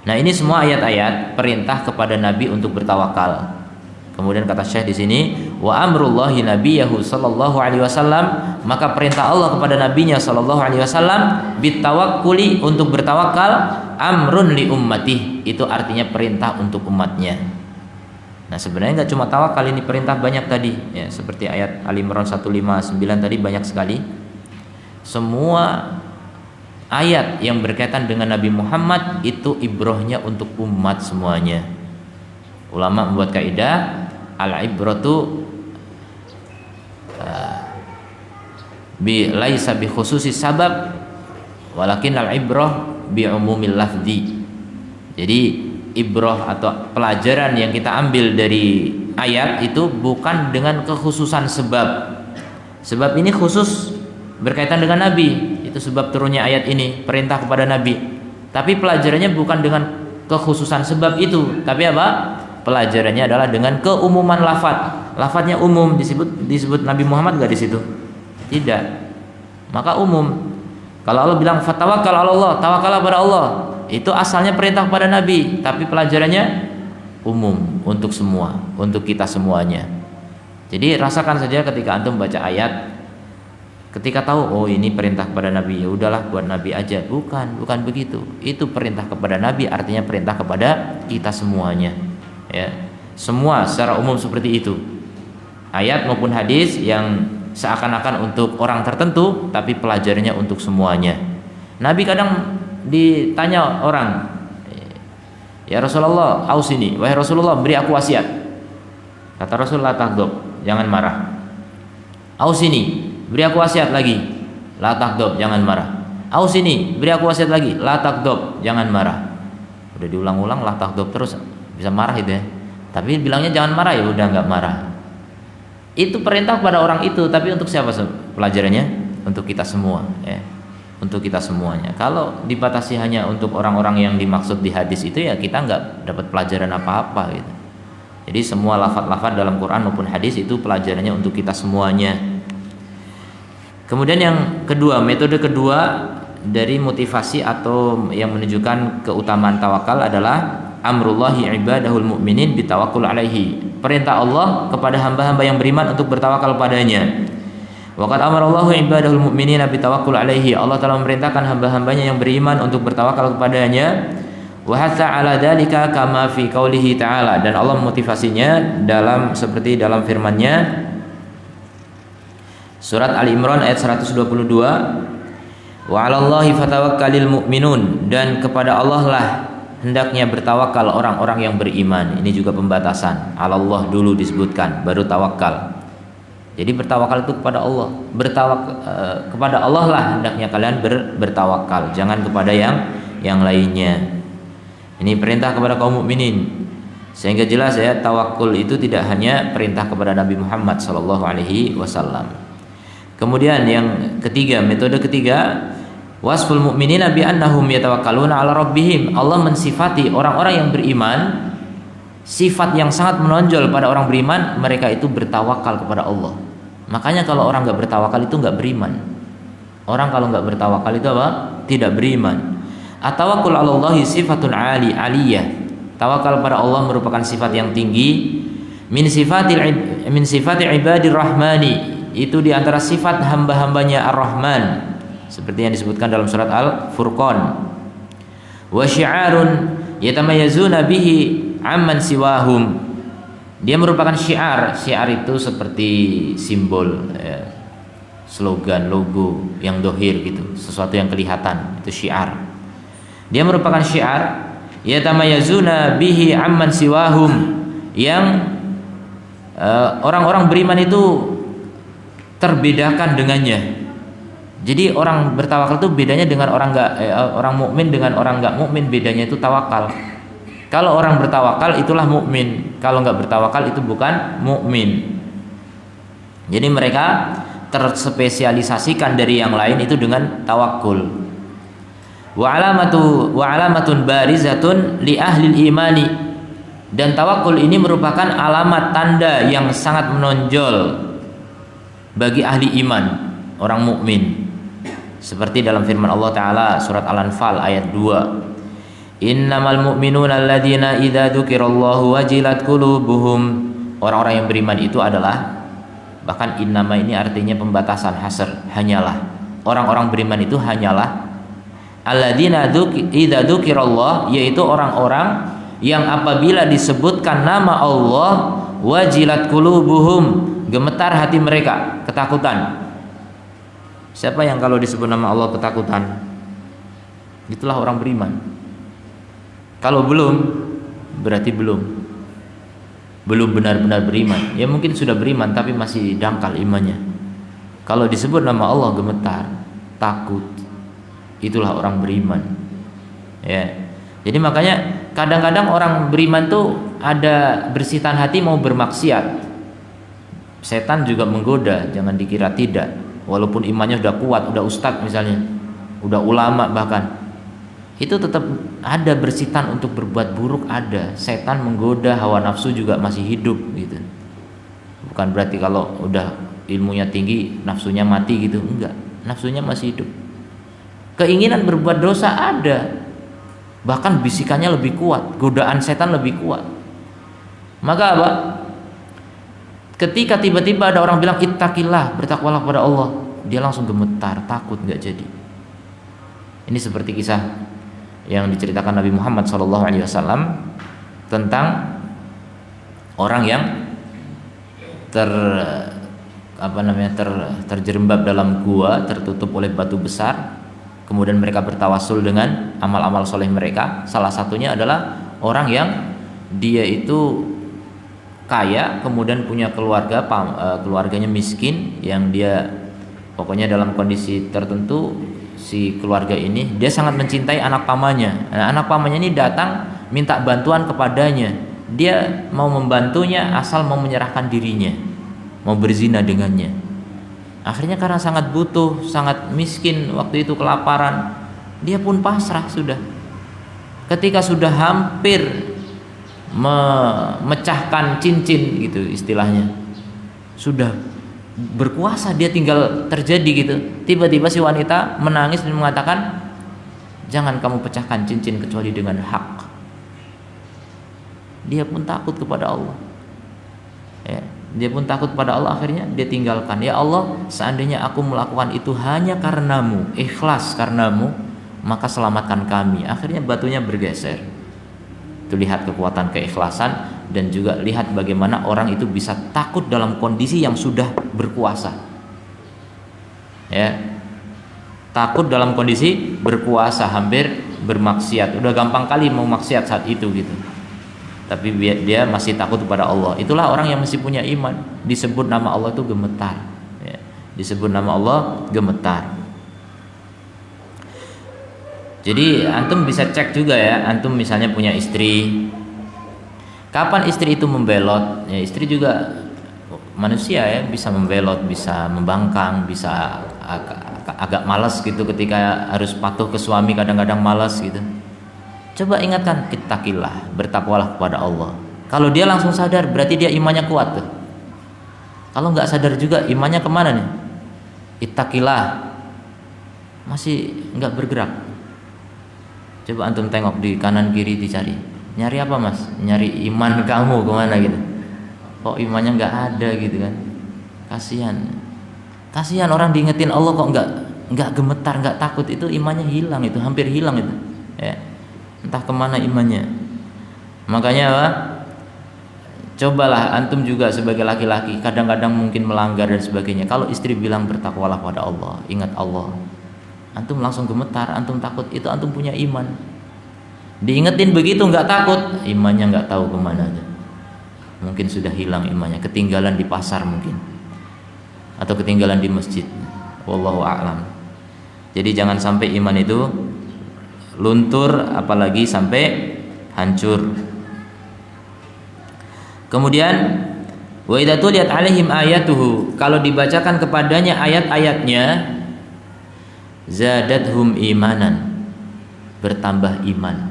Nah, ini semua ayat-ayat perintah kepada Nabi untuk bertawakal. Kemudian kata Syekh di sini, wa amrullahi nabiyahu sallallahu alaihi wasallam, maka perintah Allah kepada nabinya sallallahu alaihi wasallam bitawakkuli, untuk bertawakal, amrun li ummati, itu artinya perintah untuk umatnya. Nah, sebenarnya enggak cuma tawakal, ini perintah banyak tadi ya, seperti ayat Ali Imran 159 tadi banyak sekali. Semua ayat yang berkaitan dengan Nabi Muhammad itu ibrohnya untuk umat semuanya. Ulama membuat kaidah al-ibratu bi laisa bi khususi sabab walakin al-ibrah bi umumil lafzi. Jadi ibrah atau pelajaran yang kita ambil dari ayat itu bukan dengan kekhususan sebab. Sebab ini khusus berkaitan dengan Nabi, itu sebab turunnya ayat ini, perintah kepada Nabi. Tapi pelajarannya bukan dengan kekhususan sebab itu, tapi apa? Pelajarannya adalah dengan keumuman lafaz. Lafaznya umum, disebut Nabi Muhammad enggak di situ? Tidak. Maka umum. Kalau Allah bilang fatawakkal 'ala Allah, tawakallah pada Allah, itu asalnya perintah kepada Nabi, tapi pelajarannya umum untuk semua, untuk kita semuanya. Jadi rasakan saja ketika antum baca ayat, ketika tahu oh ini perintah kepada Nabi, ya udahlah buat Nabi aja. Bukan begitu. Itu perintah kepada Nabi artinya perintah kepada kita semuanya. Ya, semua secara umum seperti itu. Ayat maupun hadis yang seakan-akan untuk orang tertentu, tapi pelajarannya untuk semuanya. Nabi kadang ditanya orang, ya Rasulullah, ausini, wahai Rasulullah, beri aku wasiat. Kata Rasulullah, takdob, jangan marah. Ausini, beri aku wasiat lagi, la takdob, jangan marah. Ausini, beri aku wasiat lagi, la takdob, jangan marah. Udah diulang-ulang, la takdob terus, bisa marah itu ya. Tapi bilangnya jangan marah, ya udah nggak marah. Itu perintah kepada orang itu, tapi untuk siapa pelajarannya? Untuk kita semua, ya. Untuk kita semuanya. Kalau dibatasi hanya untuk orang-orang yang dimaksud di hadis itu, ya kita nggak dapat pelajaran apa-apa gitu. Jadi semua lafaz-lafaz dalam Quran maupun hadis itu pelajarannya untuk kita semuanya. Kemudian yang kedua, metode kedua dari motivasi atau yang menunjukkan keutamaan tawakal adalah amrullahi ibadahul mu'minin bitawakkul alaihi. Perintah Allah kepada hamba-hamba yang beriman untuk bertawakal padanya. Waqad amarallahu ibadahul mu'minina bitawakkul alaihi. Allah telah memerintahkan hamba-hambanya yang beriman untuk bertawakal kepadanya. Wa hatha ala dzalika kama fi qaulihi ta'ala, dan Allah memotivasinya seperti dalam firman-Nya surat Ali Imran ayat 122, wa 'alallahi fatawakkalul mu'minun, dan kepada Allah lah hendaknya bertawakal orang-orang yang beriman. Ini juga pembatasan. 'Alallah dulu disebutkan, baru tawakal. Jadi bertawakal itu kepada Allah. Kepada Allah lah hendaknya kalian bertawakal, jangan kepada yang lainnya. Ini perintah kepada kaum mukminin. Sehingga jelas ya, tawakul itu tidak hanya perintah kepada Nabi Muhammad sallallahu alaihi wasallam. Kemudian yang ketiga, metode ketiga, wasful mu'minina bi annahum yatawakkaluna 'ala rabbihim. Allah mensifati orang-orang yang beriman, sifat yang sangat menonjol pada orang beriman, mereka itu bertawakal kepada Allah. Makanya kalau orang enggak bertawakal itu enggak beriman. Orang kalau enggak bertawakal itu apa? Tidak beriman. At-tawakkul 'ala Allahi sifatun aliyah. Tawakal pada Allah merupakan sifat yang tinggi. Min sifati ibadir rahmani, itu di antara sifat hamba-hambanya Ar-Rahman, seperti yang disebutkan dalam surat Al-Furqan. Wa syi'arun yatamayazuna bihi amman siwahum, dia merupakan syiar. Syiar itu seperti simbol, ya, slogan, logo yang dohir gitu, sesuatu yang kelihatan, itu syiar. Dia merupakan syiar yatamayazuna bihi amman siwahum, yang orang-orang beriman itu terbedakan dengannya. Jadi orang bertawakal itu bedanya dengan orang mukmin dengan orang nggak mukmin, bedanya itu tawakal. Kalau orang bertawakal itulah mukmin, kalau nggak bertawakal itu bukan mukmin. Jadi mereka terspesialisasikan dari yang lain itu dengan tawakul. Wa alamatun barizatun li ahli imani, dan tawakul ini merupakan alamat tanda yang sangat menonjol bagi ahli iman, orang mukmin. Seperti dalam firman Allah Ta'ala surat Al-Anfal ayat 2, innamal mu'minuna alladzina idza dzukirallahu wajilat qulubuhum. Orang-orang yang beriman itu adalah, bahkan innama ini artinya pembatasan, hasr, hanyalah. Orang-orang beriman itu hanyalah alladzina idza dzukirallah, yaitu orang-orang yang apabila disebutkan nama Allah wajilat qulubuhum, gemetar hati mereka, ketakutan. Siapa yang kalau disebut nama Allah ketakutan? Itulah orang beriman. Kalau belum, berarti belum benar-benar beriman. Ya mungkin sudah beriman tapi masih dangkal imannya. Kalau disebut nama Allah gemetar, takut, itulah orang beriman. Ya. Jadi makanya kadang-kadang orang beriman tuh ada bersitan hati mau bermaksiat. Setan juga menggoda, jangan dikira tidak. Walaupun imannya sudah kuat, udah ustadz misalnya, udah ulama bahkan, itu tetap ada bersitan untuk berbuat buruk, ada. Setan menggoda, hawa nafsu juga masih hidup gitu. Bukan berarti kalau udah ilmunya tinggi, nafsunya mati gitu, enggak. Nafsunya masih hidup. Keinginan berbuat dosa ada. Bahkan bisikannya lebih kuat, godaan setan lebih kuat. Maka apa? Ketika tiba-tiba ada orang bilang ittaqillah, bertakwalah kepada Allah, dia langsung gemetar, takut, nggak jadi. Ini seperti kisah yang diceritakan Nabi Muhammad SAW tentang orang yang terjerembab dalam gua, tertutup oleh batu besar. Kemudian mereka bertawasul dengan amal-amal soleh mereka. Salah satunya adalah orang yang dia itu kaya, kemudian punya keluarga, keluarganya miskin, yang dia pokoknya dalam kondisi tertentu, si keluarga ini dia sangat mencintai anak pamannya. Nah, anak pamannya ini datang minta bantuan kepadanya. Dia mau membantunya asal mau menyerahkan dirinya, mau berzina dengannya. Akhirnya karena sangat butuh, sangat miskin waktu itu, kelaparan, dia pun pasrah sudah. Ketika sudah hampir memecahkan cincin gitu istilahnya, sudah berkuasa, dia tinggal terjadi gitu, tiba-tiba si wanita menangis dan mengatakan, jangan kamu pecahkan cincin kecuali dengan hak. Dia pun takut kepada Allah, ya, dia pun takut pada Allah. Akhirnya dia tinggalkan. Ya Allah, seandainya aku melakukan itu hanya karenamu, ikhlas karenamu, maka selamatkan kami. Akhirnya batunya bergeser. Itu lihat kekuatan keikhlasan, dan juga lihat bagaimana orang itu bisa takut dalam kondisi yang sudah berkuasa. Ya, takut dalam kondisi berkuasa, hampir bermaksiat, udah gampang kali mau maksiat saat itu gitu. Tapi dia masih takut kepada Allah. Itulah orang yang masih punya iman. Disebut nama Allah itu gemetar. Ya, disebut nama Allah gemetar. Jadi antum bisa cek juga ya, antum misalnya punya istri, kapan istri itu membelot? Ya, istri juga manusia ya, bisa membelot, bisa membangkang, bisa agak malas gitu ketika harus patuh ke suami, kadang-kadang malas gitu. Coba ingatkan, ittaqillah, bertakwalah kepada Allah. Kalau dia langsung sadar, berarti dia imannya kuat tuh. Kalau nggak sadar juga, imannya kemana nih? Ittaqillah, masih nggak bergerak. Coba antum tengok di kanan kiri dicari. Nyari apa mas? Nyari iman kamu kemana gitu? Kok imannya nggak ada gitu kan? Kasihan orang diingetin Allah kok nggak gemetar, nggak takut, itu imannya hilang, itu hampir hilang itu. Ya. Entah kemana imannya. Makanya apa? Cobalah antum juga sebagai laki-laki, kadang-kadang mungkin melanggar dan sebagainya. Kalau istri bilang bertakwalah pada Allah, ingat Allah, antum langsung gemetar, antum takut, itu antum punya iman. Diingetin begitu nggak takut, imannya nggak tahu kemana aja. Mungkin sudah hilang imannya, ketinggalan di pasar mungkin, atau ketinggalan di masjid. Wallahu a'lam. Jadi jangan sampai iman itu luntur, apalagi sampai hancur. Kemudian wa idza tuliyat alaihim ayatuhu, kalau dibacakan kepadanya ayat-ayatnya, zadathum imanan, bertambah iman.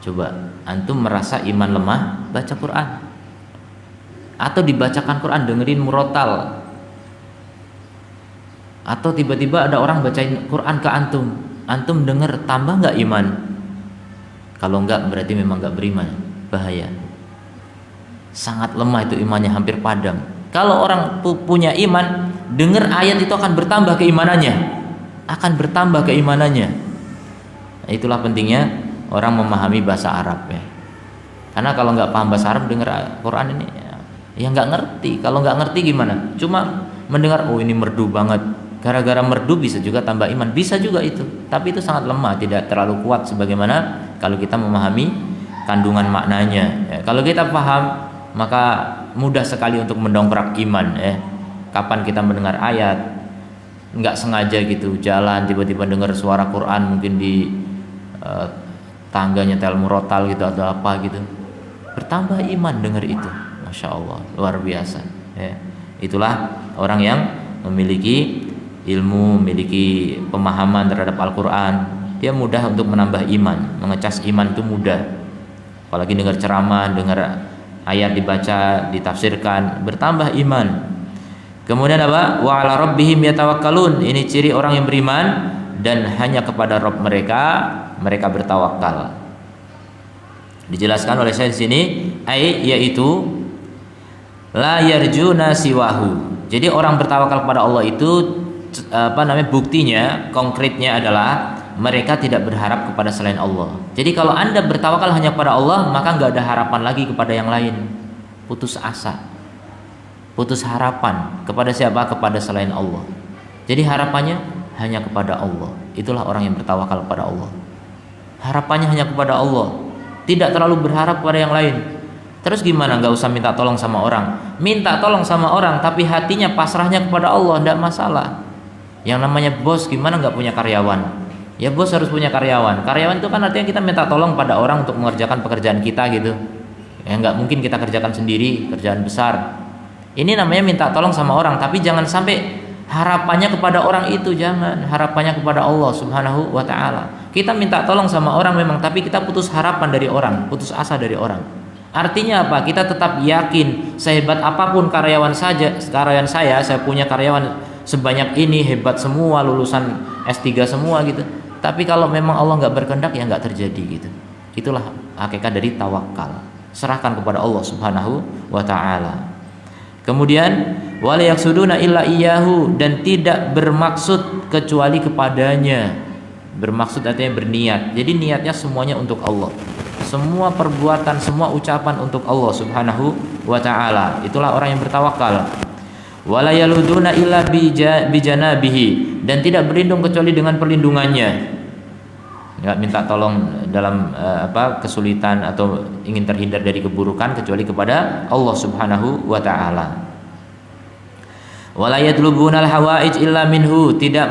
Coba antum merasa iman lemah, baca Quran. Atau dibacakan Quran, dengerin murotal. Atau tiba-tiba ada orang bacain Quran ke antum, antum denger, tambah nggak iman? Kalau enggak berarti memang nggak beriman, bahaya. Sangat lemah itu imannya, hampir padam. Kalau orang punya iman, dengar ayat itu akan bertambah keimanannya, Nah, itulah pentingnya orang memahami bahasa Arab ya. Karena kalau nggak paham bahasa Arab, dengar Quran ini ya nggak ngerti. Kalau nggak ngerti gimana? Cuma mendengar, oh ini merdu banget. Gara-gara merdu bisa juga tambah iman, bisa juga itu. Tapi itu sangat lemah, tidak terlalu kuat sebagaimana kalau kita memahami kandungan maknanya. Ya, kalau kita paham, maka mudah sekali untuk mendongkrak iman. Kapan kita mendengar ayat, nggak sengaja gitu jalan tiba-tiba dengar suara Quran, mungkin di tangganya tel murotal gitu atau apa gitu, bertambah iman dengar itu, masya Allah, luar biasa. Itulah orang yang memiliki ilmu, memiliki pemahaman terhadap Al-Quran, dia mudah untuk menambah iman, mengecas iman itu mudah. Apalagi dengar ceramah, dengar ayat dibaca, ditafsirkan, bertambah iman. Kemudian apa? Wa 'ala rabbihim yatawakkalun. Ini ciri orang yang beriman, dan hanya kepada Rabb mereka bertawakal. Dijelaskan oleh saya di sini, yaitu la yarjuna siwahu. Jadi orang bertawakal kepada Allah itu buktinya, konkretnya adalah mereka tidak berharap kepada selain Allah. Jadi kalau anda bertawakal hanya kepada Allah, maka nggak ada harapan lagi kepada yang lain. Putus asa, putus harapan kepada siapa? Kepada selain Allah. Jadi harapannya hanya kepada Allah. Itulah orang yang bertawakal kepada Allah. Harapannya hanya kepada Allah, tidak terlalu berharap kepada yang lain. Terus gimana? Nggak usah minta tolong sama orang. Minta tolong sama orang, tapi hatinya pasrahnya kepada Allah, tidak masalah. Yang namanya bos, gimana nggak punya karyawan? Ya bos harus punya karyawan. Karyawan itu kan artinya kita minta tolong pada orang untuk mengerjakan pekerjaan kita gitu. Ya nggak mungkin kita kerjakan sendiri, kerjaan besar. Ini namanya minta tolong sama orang, tapi jangan sampai harapannya kepada orang itu, jangan. Harapannya kepada Allah Subhanahu wa taala. Kita minta tolong sama orang memang, tapi kita putus harapan dari orang, putus asa dari orang. Artinya apa? Kita tetap yakin sehebat apapun karyawan saya punya karyawan sebanyak ini, hebat semua, lulusan S3 semua gitu. Tapi kalau memang Allah nggak berkehendak, ya nggak terjadi gitu. Itulah hakikat dari tawakal. Serahkan kepada Allah Subhanahu wa taala. Kemudian wala yaksuduna illa iyyahu, dan tidak bermaksud kecuali kepadanya. Bermaksud artinya berniat. Jadi niatnya semuanya untuk Allah. Semua perbuatan, semua ucapan untuk Allah Subhanahu wa taala. Itulah orang yang bertawakal. Wala yaluduna illa bijanabihi, dan tidak berlindung kecuali dengan perlindungannya. Enggak minta tolong dalam kesulitan atau ingin terhindar dari keburukan kecuali kepada Allah Subhanahu wa taala. Wala yatlubuna al-hawaij illa minhu, tidak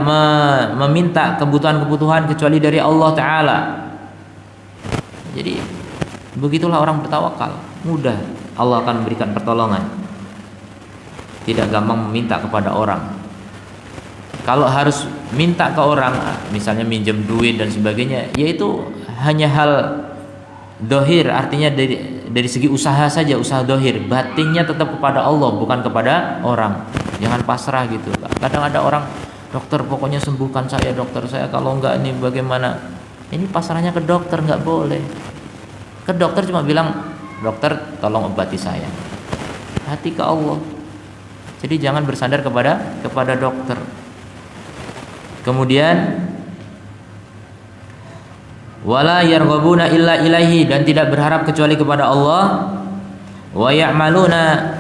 meminta kebutuhan-kebutuhan kecuali dari Allah taala. Jadi begitulah orang bertawakal, mudah Allah akan memberikan pertolongan. Tidak gampang meminta kepada orang. Kalau harus minta ke orang, misalnya minjem duit dan sebagainya, yaitu hanya hal dohir, artinya dari segi usaha saja, usaha dohir. Batinnya tetap kepada Allah, bukan kepada orang. Jangan pasrah gitu. Kadang ada orang, dokter pokoknya sembuhkan saya dokter, saya kalau enggak ini bagaimana? Ini pasrahnya ke dokter, nggak boleh. Ke dokter cuma bilang, dokter tolong obati saya. Hati ke Allah. Jadi jangan bersandar kepada dokter. Kemudian wala yarghabuna illa ilaihi, dan tidak berharap kecuali kepada Allah. Wa ya'lamuna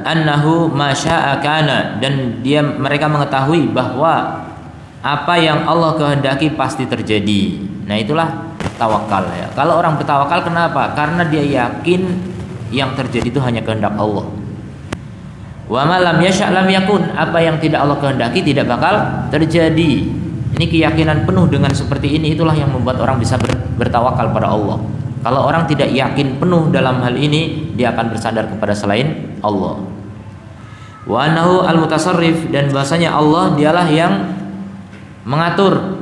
annahu ma syaa kana, dan mereka mengetahui bahwa apa yang Allah kehendaki pasti terjadi. Nah, itulah tawakal ya. Kalau orang bertawakal, kenapa? Karena dia yakin yang terjadi itu hanya kehendak Allah. Wa ma lam yasha' lam yakun, apa yang tidak Allah kehendaki tidak bakal terjadi. Ini keyakinan penuh dengan seperti ini, itulah yang membuat orang bisa bertawakal pada Allah. Kalau orang tidak yakin penuh dalam hal ini, dia akan bersandar kepada selain Allah. Wa annahu al-mutasarrif, dan bahasanya Allah dialah yang mengatur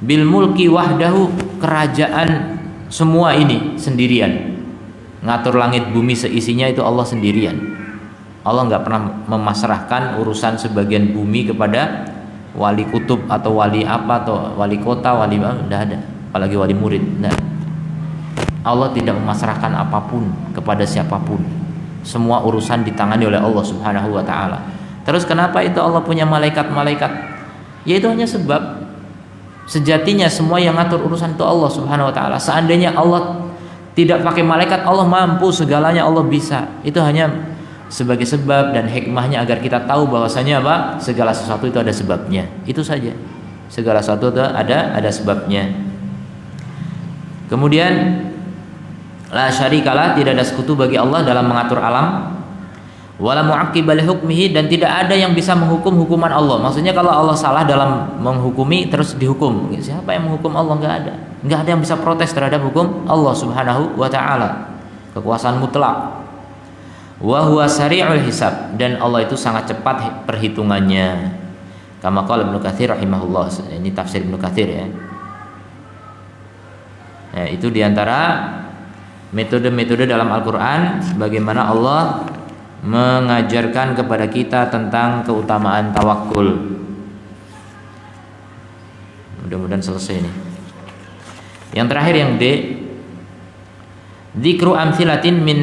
bil mulki wahdahu, kerajaan semua ini sendirian. Ngatur langit bumi seisinya itu Allah sendirian. Allah nggak pernah memasrahkan urusan sebagian bumi kepada wali kutub atau wali apa, atau wali kota, wali apa, tidak ada. Apalagi wali murid, tidak. Allah tidak memasrahkan apapun kepada siapapun. Semua urusan ditangani oleh Allah Subhanahu wa taala. Terus kenapa itu Allah punya malaikat-malaikat? Ya itu hanya sebab sejatinya semua yang ngatur urusan itu Allah Subhanahu wa taala. Seandainya Allah tidak pakai malaikat, Allah mampu segalanya, Allah bisa. Itu hanya sebagai sebab dan hikmahnya agar kita tahu bahwasanya apa? Segala sesuatu itu ada sebabnya. Itu saja. Segala sesuatu itu ada sebabnya. Kemudian la syarikalah, tidak ada sekutu bagi Allah dalam mengatur alam. Wala mu'aqqiba li hukmihi, dan tidak ada yang bisa menghukum hukuman Allah. Maksudnya kalau Allah salah dalam menghukumi terus dihukum. Siapa yang menghukum Allah? Enggak ada. Enggak ada yang bisa protes terhadap hukum Allah Subhanahu wa taala. Kekuasaan mutlak. Wa huwa sari'ul hisab, dan Allah itu sangat cepat perhitungannya. Kama qala Ibnu Katsir rahimahullah. Ini tafsir Ibnu Katsir ya. Nah, itu diantara metode-metode dalam Al-Quran bagaimana Allah mengajarkan kepada kita tentang keutamaan tawakul. Mudah-mudahan selesai ini. Yang terakhir, yang D, dzikru amsilatin min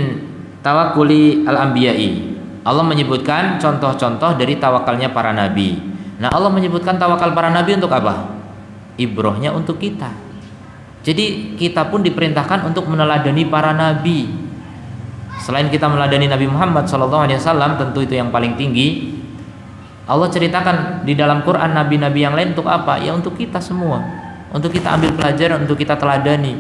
tawakkuli al-anbiya'i. Allah menyebutkan contoh-contoh dari tawakalnya para nabi. Nah, Allah menyebutkan tawakal para nabi untuk apa? Ibrohnya untuk kita. Jadi kita pun diperintahkan untuk meneladani para nabi. Selain kita meneladani Nabi Muhammad SAW, tentu itu yang paling tinggi. Allah ceritakan di dalam Quran nabi-nabi yang lain untuk apa? Ya untuk kita semua, untuk kita ambil pelajaran, untuk kita teladani.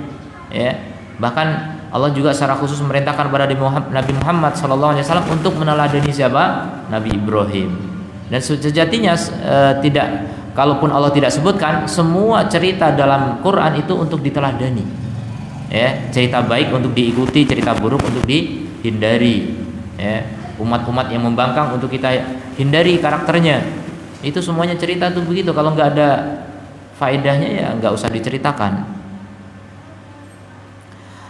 Ya, bahkan Allah juga secara khusus memerintahkan kepada Nabi Muhammad SAW untuk meneladani siapa? Nabi Ibrahim. Dan sejatinya tidak, kalaupun Allah tidak sebutkan, semua cerita dalam Quran itu untuk diteladani. Ya, cerita baik untuk diikuti, cerita buruk untuk dihindari. Ya, umat-umat yang membangkang untuk kita hindari karakternya. Itu semuanya cerita tuh begitu. Kalau nggak ada faedahnya ya nggak usah diceritakan.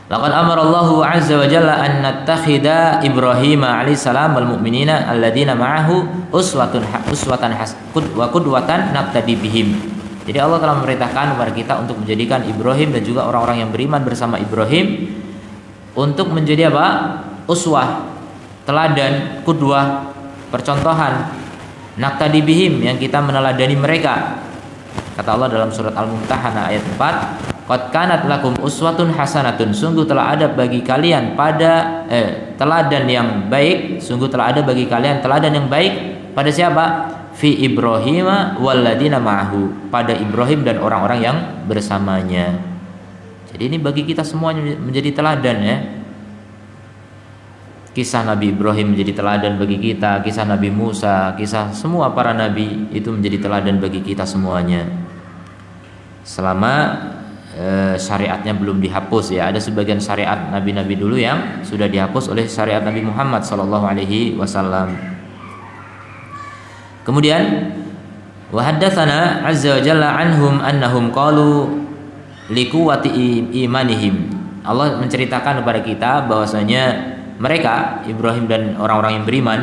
Laqad amara Allahu 'azza wa jalla an nattakhidha Ibrahim alaihissalam wal mu'minina alladziina ma'ahu uswatan wa qudwatan naqtadi bihim. Jadi Allah telah memerintahkan kepada kita untuk menjadikan Ibrahim dan juga orang-orang yang beriman bersama Ibrahim untuk menjadi apa? Uswah, teladan, qudwah, percontohan, naqtadi bihim, yang kita meneladani mereka. Kata Allah dalam surat Al-Mumtahanah ayat 4, qad kanat lakum uswatun hasanatun, sungguh telah ada bagi kalian teladan yang baik, sungguh telah ada bagi kalian teladan yang baik pada siapa? Fi Ibrahim walladzina ma'ahu, pada Ibrahim dan orang-orang yang bersamanya. Jadi ini bagi kita semuanya menjadi teladan ya. Kisah Nabi Ibrahim menjadi teladan bagi kita, kisah Nabi Musa, kisah semua para nabi itu menjadi teladan bagi kita semuanya. Selama syariatnya belum dihapus ya, ada sebagian syariat nabi-nabi dulu yang sudah dihapus oleh syariat Nabi Muhammad SAW. Kemudian wa haddatsana azza wa jalla anhum annahum qalu liquwati imanihim. Allah menceritakan kepada kita bahwasanya mereka Ibrahim dan orang-orang yang beriman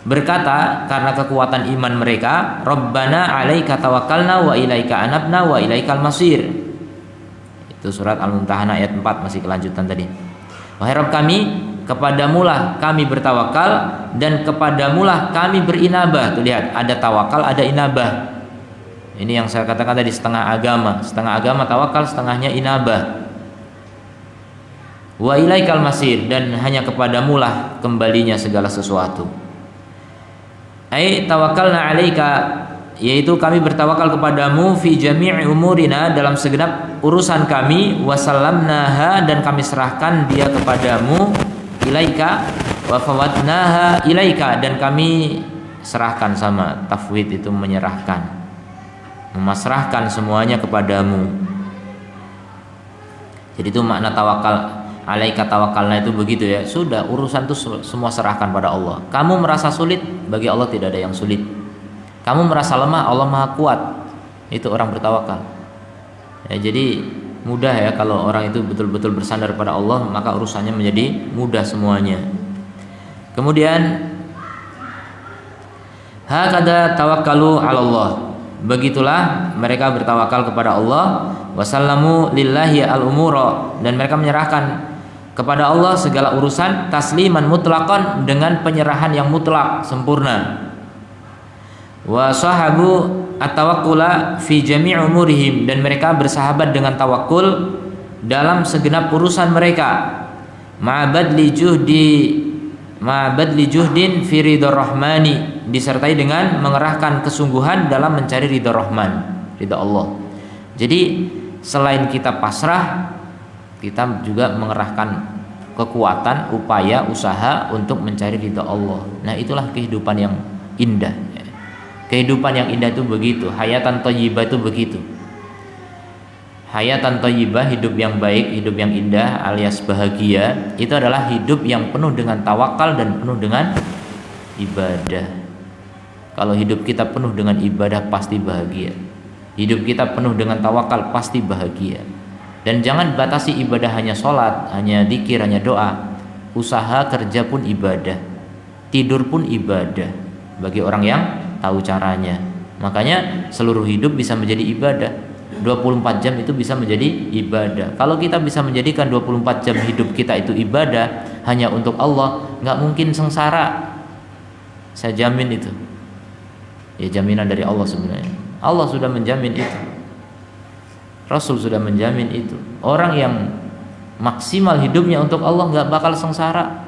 berkata karena kekuatan iman mereka, Rabbana 'alaika tawakkalna wa ilaika anabna wa ilaikal masir. Itu surat Al-Mumtahanah ayat 4, masih kelanjutan tadi. Wahai Rabb kami, kepadamulah kami bertawakal dan kepadamulah kami berinabah. Tuh lihat, ada tawakal, ada inabah. Ini yang saya katakan tadi, setengah agama tawakal, setengahnya inabah. Wa ilaikal masir, dan hanya kepadamulah kembalinya segala sesuatu. Ai tawakkalna 'alaika, yaitu kami bertawakal kepadamu fi jami'i umurina, dalam segenap urusan kami, wasallamnaha, dan kami serahkan dia kepadamu, ilaika wa fawatnaha ilaika, dan kami serahkan, sama tafwid itu menyerahkan, memasrahkan semuanya kepadamu. Jadi itu makna tawakal. Alaika tawakalna itu begitu ya. Sudah, urusan itu semua serahkan pada Allah. Kamu merasa sulit, bagi Allah tidak ada yang sulit. Kamu merasa lemah, Allah Maha Kuat. Itu orang bertawakal. Ya, jadi mudah ya kalau orang itu betul-betul bersandar pada Allah, maka urusannya menjadi mudah semuanya. Kemudian hakada tawakkalu 'ala Allah. Begitulah mereka bertawakal kepada Allah. Wasallamu lillahi al-umura, dan mereka menyerahkan kepada Allah segala urusan, tasliman mutlaqan, dengan penyerahan yang mutlak sempurna. Wa sahabu at-tawakkula fi jami' umurihim, dan mereka bersahabat dengan tawakul dalam segenap urusan mereka. Ma'badli juhdin fi ridha rahmani, disertai dengan mengerahkan kesungguhan dalam mencari ridha Rahman, ridha Allah. Jadi selain kita pasrah, kita juga mengerahkan kekuatan, upaya, usaha untuk mencari ridha Allah. Nah, itulah kehidupan yang indah. Kehidupan yang indah itu begitu. Hayatan thayyibah itu begitu. Hayatan thayyibah, hidup yang baik, hidup yang indah alias bahagia, itu adalah hidup yang penuh dengan tawakal dan penuh dengan ibadah. Kalau hidup kita penuh dengan ibadah, pasti bahagia. Hidup kita penuh dengan tawakal, pasti bahagia. Dan jangan batasi ibadah hanya sholat, hanya dzikir, hanya doa. Usaha kerja pun ibadah, tidur pun ibadah, bagi orang yang tahu caranya. Makanya seluruh hidup bisa menjadi ibadah. 24 jam itu bisa menjadi ibadah. Kalau kita bisa menjadikan 24 jam hidup kita itu ibadah hanya untuk Allah, nggak mungkin sengsara. Saya jamin itu. Ya, jaminan dari Allah sebenarnya. Allah sudah menjamin itu. Rasul sudah menjamin itu. Orang yang maksimal hidupnya untuk Allah nggak bakal sengsara.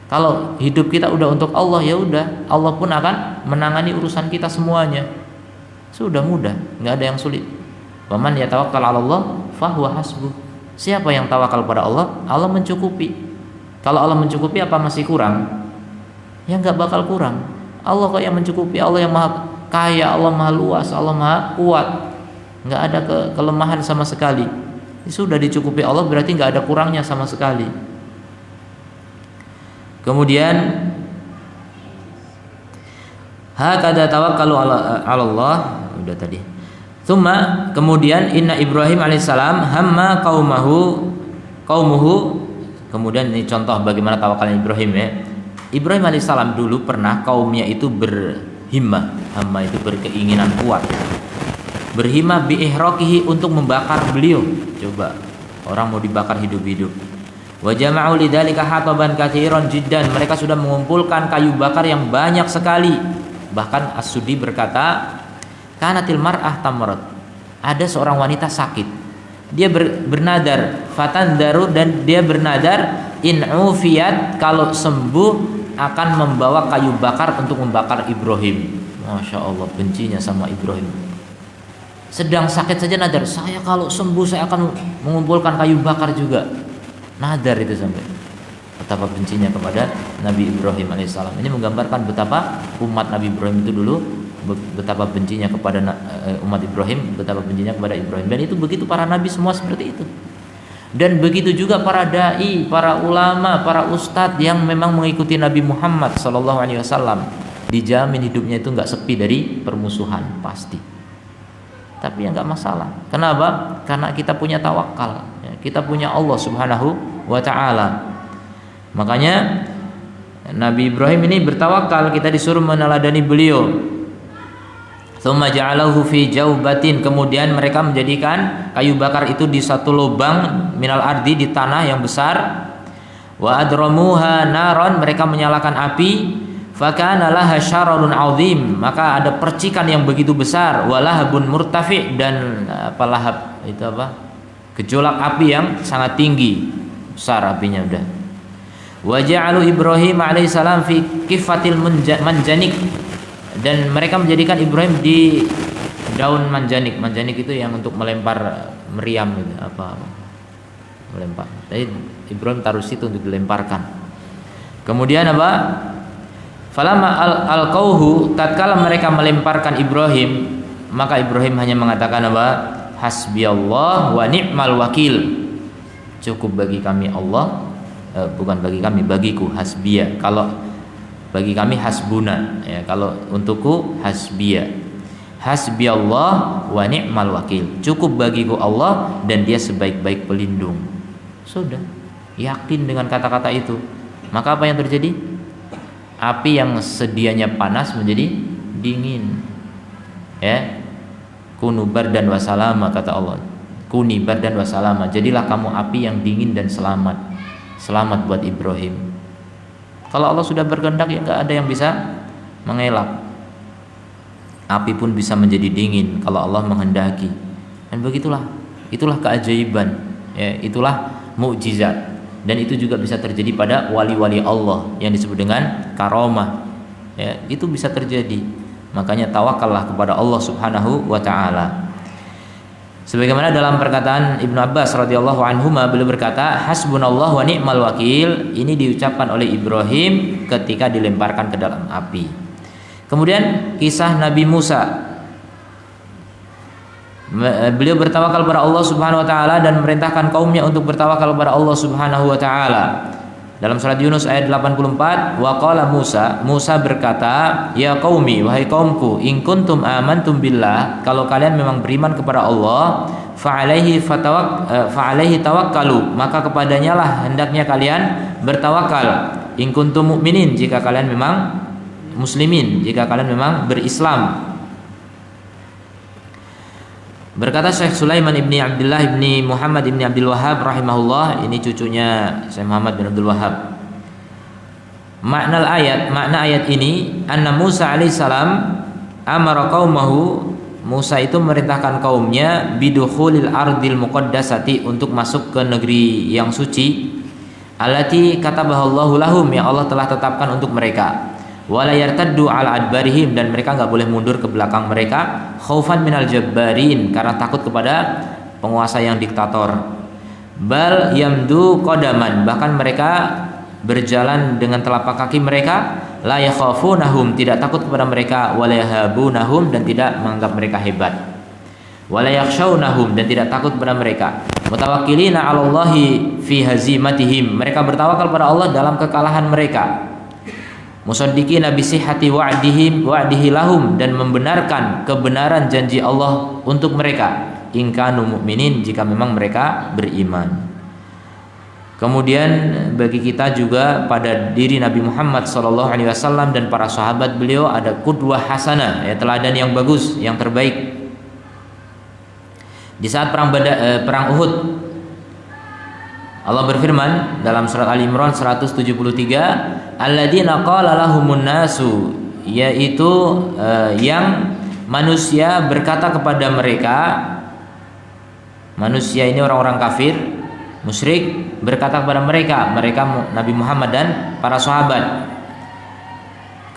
Kalau hidup kita udah untuk Allah, ya udah, Allah pun akan menangani urusan kita semuanya. Sudah mudah, nggak ada yang sulit. Waman yatawakkal 'ala Allah fahuwa hasbuh. Siapa yang tawakal pada Allah, Allah mencukupi. Kalau Allah mencukupi, apa masih kurang? Ya nggak bakal kurang. Allah kok yang mencukupi, Allah yang maha kaya, Allah maha luas, Allah maha kuat. Nggak ada kelemahan sama sekali. Sudah dicukupi Allah, berarti nggak ada kurangnya sama sekali. Kemudian hakada tawakkalu 'ala Allah, udah tadi. Tsumma, kemudian inna Ibrahim alaihissalam hamma qaumuhu, kemudian ini contoh bagaimana tawakalnya Ibrahim ya. Ibrahim alaihissalam dulu pernah kaumnya itu berhimmah, hamma itu berkeinginan kuat, berhimmah biihraqihi, untuk membakar beliau. Coba orang mau dibakar hidup-hidup. Wa jama'u lidzalika hataban katsiran jiddan, mereka sudah mengumpulkan kayu bakar yang banyak sekali. Bahkan As-Sudi berkata, kanatil mar'ah tamrat, ada seorang wanita sakit, dia bernadar, fatandaru, dan dia bernadar, in ufiyat, kalau sembuh akan membawa kayu bakar untuk membakar Ibrahim. Masya Allah, bencinya sama Ibrahim. Sedang sakit saja nadar, saya kalau sembuh saya akan mengumpulkan kayu bakar juga. Nadar itu sampai. Betapa bencinya kepada Nabi Ibrahim alaihissalam. Ini menggambarkan betapa umat Nabi Ibrahim itu dulu, betapa bencinya kepada umat Ibrahim, betapa bencinya kepada Ibrahim. Dan itu begitu para nabi semua seperti itu. Dan begitu juga para dai, para ulama, para ustadz yang memang mengikuti Nabi Muhammad SAW, dijamin hidupnya itu nggak sepi dari permusuhan, pasti. Tapi ya nggak masalah. Kenapa? Karena kita punya tawakal, kita punya Allah Subhanahu wa Ta'ala. Makanya Nabi Ibrahim ini bertawakal, kita disuruh meneladani beliau. Tsumma ja'alahu fi jaubatin, kemudian mereka menjadikan kayu bakar itu di satu lubang minal ardi, di tanah yang besar. Wa adramuha naron, mereka menyalakan api. Fakana laha syararun azim, maka ada percikan yang begitu besar. Walahabun murtafi, dan lahab itu gejolak api yang sangat tinggi, besar apinya udah. Wa ja'alu Ibrahim alaihissalam fi kifatil manjanik, dan mereka menjadikan Ibrahim di daun manjanik. Manjanik itu yang untuk melempar meriam gitu, melempar. Jadi Ibrahim taruh situ untuk dilemparkan. Kemudian Falamma alqauhu, tatkala mereka melemparkan Ibrahim, maka Ibrahim hanya mengatakan hasbiyallah wa ni'mal wakil. Cukup bagi kami Allah, bukan bagi kami, bagiku hasbiya. Kalau bagi kami hasbuna, ya, kalau untukku hasbiya. Hasbiyallah wa ni'mal wakil. Cukup bagiku Allah dan dia sebaik-baik pelindung. Sudah, yakin dengan kata-kata itu. Maka apa yang terjadi? Api yang sedianya panas menjadi dingin. Ya. Kunu bardan wa salama, kata Allah. Kuni bardan wa salama. Jadilah kamu api yang dingin dan selamat. Selamat buat Ibrahim. Kalau Allah sudah berkehendak, ya enggak ada yang bisa mengelak. Api pun bisa menjadi dingin kalau Allah menghendaki. Dan begitulah, itulah keajaiban, ya, itulah mukjizat. Dan itu juga bisa terjadi pada wali-wali Allah yang disebut dengan karomah. Ya, itu bisa terjadi. Makanya tawakallah kepada Allah Subhanahu wa taala. Sebagaimana dalam perkataan Ibnu Abbas radhiyallahu anhuma, beliau berkata, hasbunallah wa ni'mal wakil. Ini diucapkan oleh Ibrahim ketika dilemparkan ke dalam api. Kemudian kisah Nabi Musa. Beliau bertawakal kepada Allah Subhanahu wa taala dan memerintahkan kaumnya untuk bertawakal kepada Allah Subhanahu wa taala. Dalam surat Yunus ayat 84, wa qala Musa berkata, ya qaumi, wahai kaumku, in kuntum amantum billah, kalau kalian memang beriman kepada Allah, fa alaihi tawakkalu, maka kepadanya lah hendaknya kalian bertawakal. In kuntum mu'minin, jika kalian memang muslimin, jika kalian memang berislam. Berkata Syekh Sulaiman ibni Abdullah ibni Muhammad ibni Abdul Wahhab rahimahullah, ini cucunya Syekh Muhammad bin Abdul Wahhab. Makna ayat ini, anna Musa alaihissalam amara qaumahu, Musa itu memerintahkan kaumnya bidukhulil ardil muqaddasati, untuk masuk ke negeri yang suci, allati katabahallahu lahum, yang Allah telah tetapkan untuk mereka. Wala yartaddu ala adbarihim, dan mereka enggak boleh mundur ke belakang mereka, khaufan minal jabbarin, karena takut kepada penguasa yang diktator. Bal yamdu qadaman, bahkan mereka berjalan dengan telapak kaki mereka, la yakhafunahum, tidak takut kepada mereka, wala yahabunahum, dan tidak menganggap mereka hebat, wala yakhshawnahum, dan tidak takut kepada mereka, mutawakkilina 'alallahi fi hazimatihim, mereka bertawakal kepada Allah dalam kekalahan mereka. Musaddiqina bi sihhati wa'dihi lahum, dan membenarkan kebenaran janji Allah untuk mereka, in kanu mu'minin, jika memang mereka beriman. Kemudian bagi kita juga pada diri Nabi Muhammad SAW dan para sahabat beliau ada qudwah hasanah, ya, teladan yang bagus, yang terbaik. Di saat perang Uhud, Allah berfirman dalam surat Ali Imran 173, alladzina qala lahumun nasu, yaitu yang manusia berkata kepada mereka, manusia ini orang-orang kafir, musyrik, berkata kepada mereka Nabi Muhammad dan para sahabat.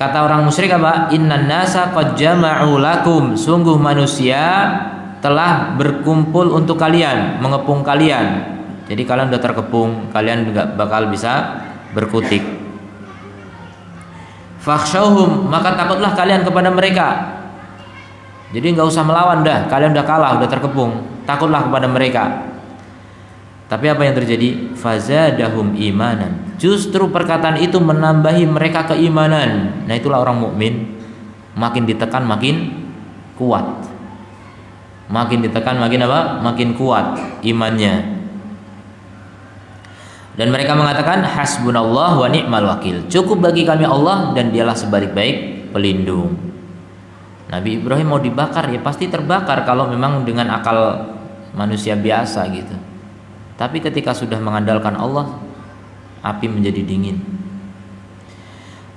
Kata orang musyrik apa? Innan nasa qad jama'u lakum, sungguh manusia telah berkumpul untuk kalian, mengepung kalian. Jadi kalian sudah terkepung, kalian enggak bakal bisa berkutik. Fakhshawhum, maka takutlah kalian kepada mereka. Jadi enggak usah melawan dah, kalian udah kalah, udah terkepung, takutlah kepada mereka. Tapi apa yang terjadi? Fazadahum imanan. Justru perkataan itu menambahi mereka keimanan. Nah, itulah orang mukmin, makin ditekan makin kuat. Makin ditekan makin apa? Makin kuat imannya. Dan mereka mengatakan hasbunallah wa ni'mal wakil. Cukup bagi kami Allah dan dialah sebaik-baik pelindung. Nabi Ibrahim mau dibakar ya pasti terbakar kalau memang dengan akal manusia biasa gitu. Tapi ketika sudah mengandalkan Allah, api menjadi dingin.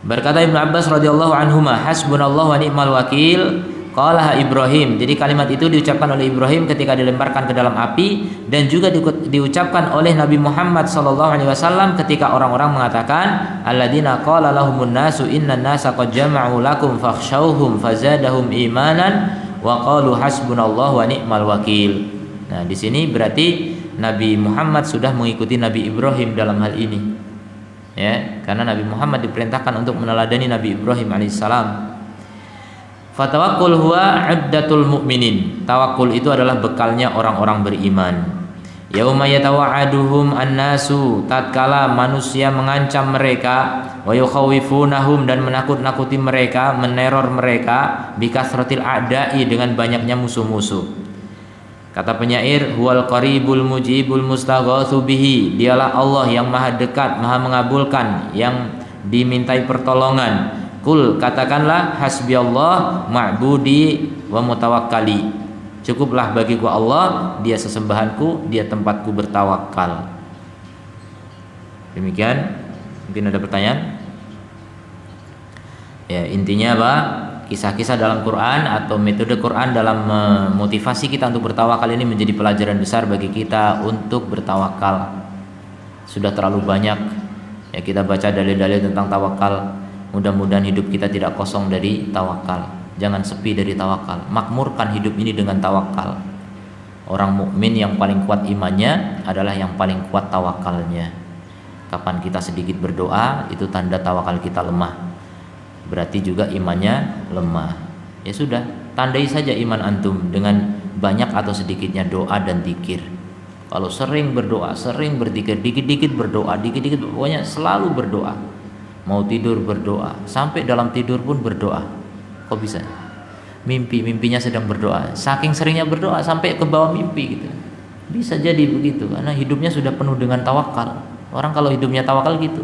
Berkata Ibnu Abbas radhiyallahu anhuma, hasbunallah wa ni'mal wakil. Qalaha Ibrahim. Jadi kalimat itu diucapkan oleh Ibrahim ketika dilemparkan ke dalam api, dan juga diucapkan oleh Nabi Muhammad sallallahu alaihi wasallam ketika orang-orang mengatakan alladzina qala lahumun nasu innan nasa qad jama'u lakum fakhshawhum fazadahum imanan wa qalu hasbunallahu wa ni'mal wakil. Nah, di sini berarti Nabi Muhammad sudah mengikuti Nabi Ibrahim dalam hal ini. Ya, karena Nabi Muhammad diperintahkan untuk meneladani Nabi Ibrahim alaihissalam. Fatawakkul huwa 'uddatul mu'minin. Tawakul itu adalah bekalnya orang-orang beriman. Yauma yatawa'aduhum an-nasu, tatkala manusia mengancam mereka, wa yukhawifunahum, dan menakut-nakuti mereka, meneror mereka, bikasratil a'da'i, dengan banyaknya musuh-musuh. Kata penyair, huwal qaribul mujibul mustaghatsu bihi. Dialah Allah yang maha dekat, maha mengabulkan yang dimintai pertolongan. Kul, katakanlah, hasbiyallah ma'budi wa mutawakkali. Cukuplah bagiku Allah, dia sesembahanku, dia tempatku bertawakal. Demikian. Mungkin ada pertanyaan? Ya, intinya apa? Kisah-kisah dalam Quran atau metode Quran dalam memotivasi kita untuk bertawakal ini menjadi pelajaran besar bagi kita untuk bertawakal. Sudah terlalu banyak ya kita baca dalil-dalil tentang tawakal. Mudah-mudahan hidup kita tidak kosong dari tawakal. Jangan sepi dari tawakal. Makmurkan hidup ini dengan tawakal. Orang mukmin yang paling kuat imannya adalah yang paling kuat tawakalnya. Kapan kita sedikit berdoa, itu tanda tawakal kita lemah. Berarti juga imannya lemah. Ya sudah, tandai saja iman antum dengan banyak atau sedikitnya doa dan zikir. Kalau sering berdoa, sering berzikir, dikit-dikit berdoa, dikit-dikit, pokoknya selalu berdoa. Mau tidur berdoa, sampai dalam tidur pun berdoa. Kok bisa? Mimpinya sedang berdoa. Saking seringnya berdoa sampai ke bawah mimpi gitu. Bisa jadi begitu karena hidupnya sudah penuh dengan tawakal. Orang kalau hidupnya tawakal gitu,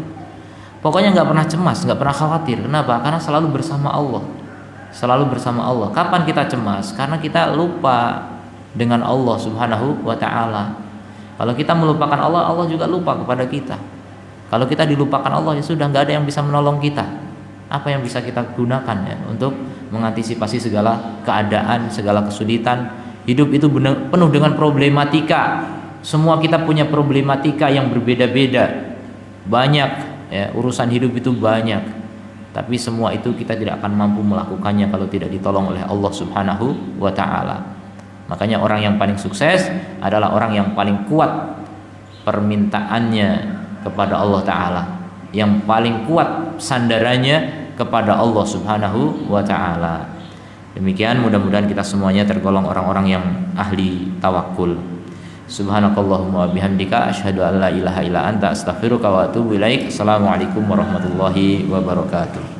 pokoknya nggak pernah cemas, nggak pernah khawatir. Kenapa? Karena selalu bersama Allah. Selalu bersama Allah. Kapan kita cemas? Karena kita lupa dengan Allah Subhanahu wa ta'ala. Kalau kita melupakan Allah, Allah juga lupa kepada kita. Kalau kita dilupakan Allah, ya sudah, nggak ada yang bisa menolong kita. Apa yang bisa kita gunakan ya untuk mengantisipasi segala keadaan, segala kesulitan. Hidup itu penuh dengan problematika. Semua kita punya problematika yang berbeda-beda. Banyak ya, urusan hidup itu banyak. Tapi semua itu kita tidak akan mampu melakukannya kalau tidak ditolong oleh Allah Subhanahu wa ta'ala. Makanya orang yang paling sukses adalah orang yang paling kuat permintaannya kepada Allah Ta'ala, yang paling kuat sandarannya kepada Allah Subhanahu wa ta'ala. Demikian, mudah-mudahan kita semuanya tergolong orang-orang yang ahli tawakul. Subhanakallahumma wa bihamdika asyhadu an la ilaha illa anta astaghfiruka wa atubu ilaik. Assalamualaikum warahmatullahi wabarakatuh.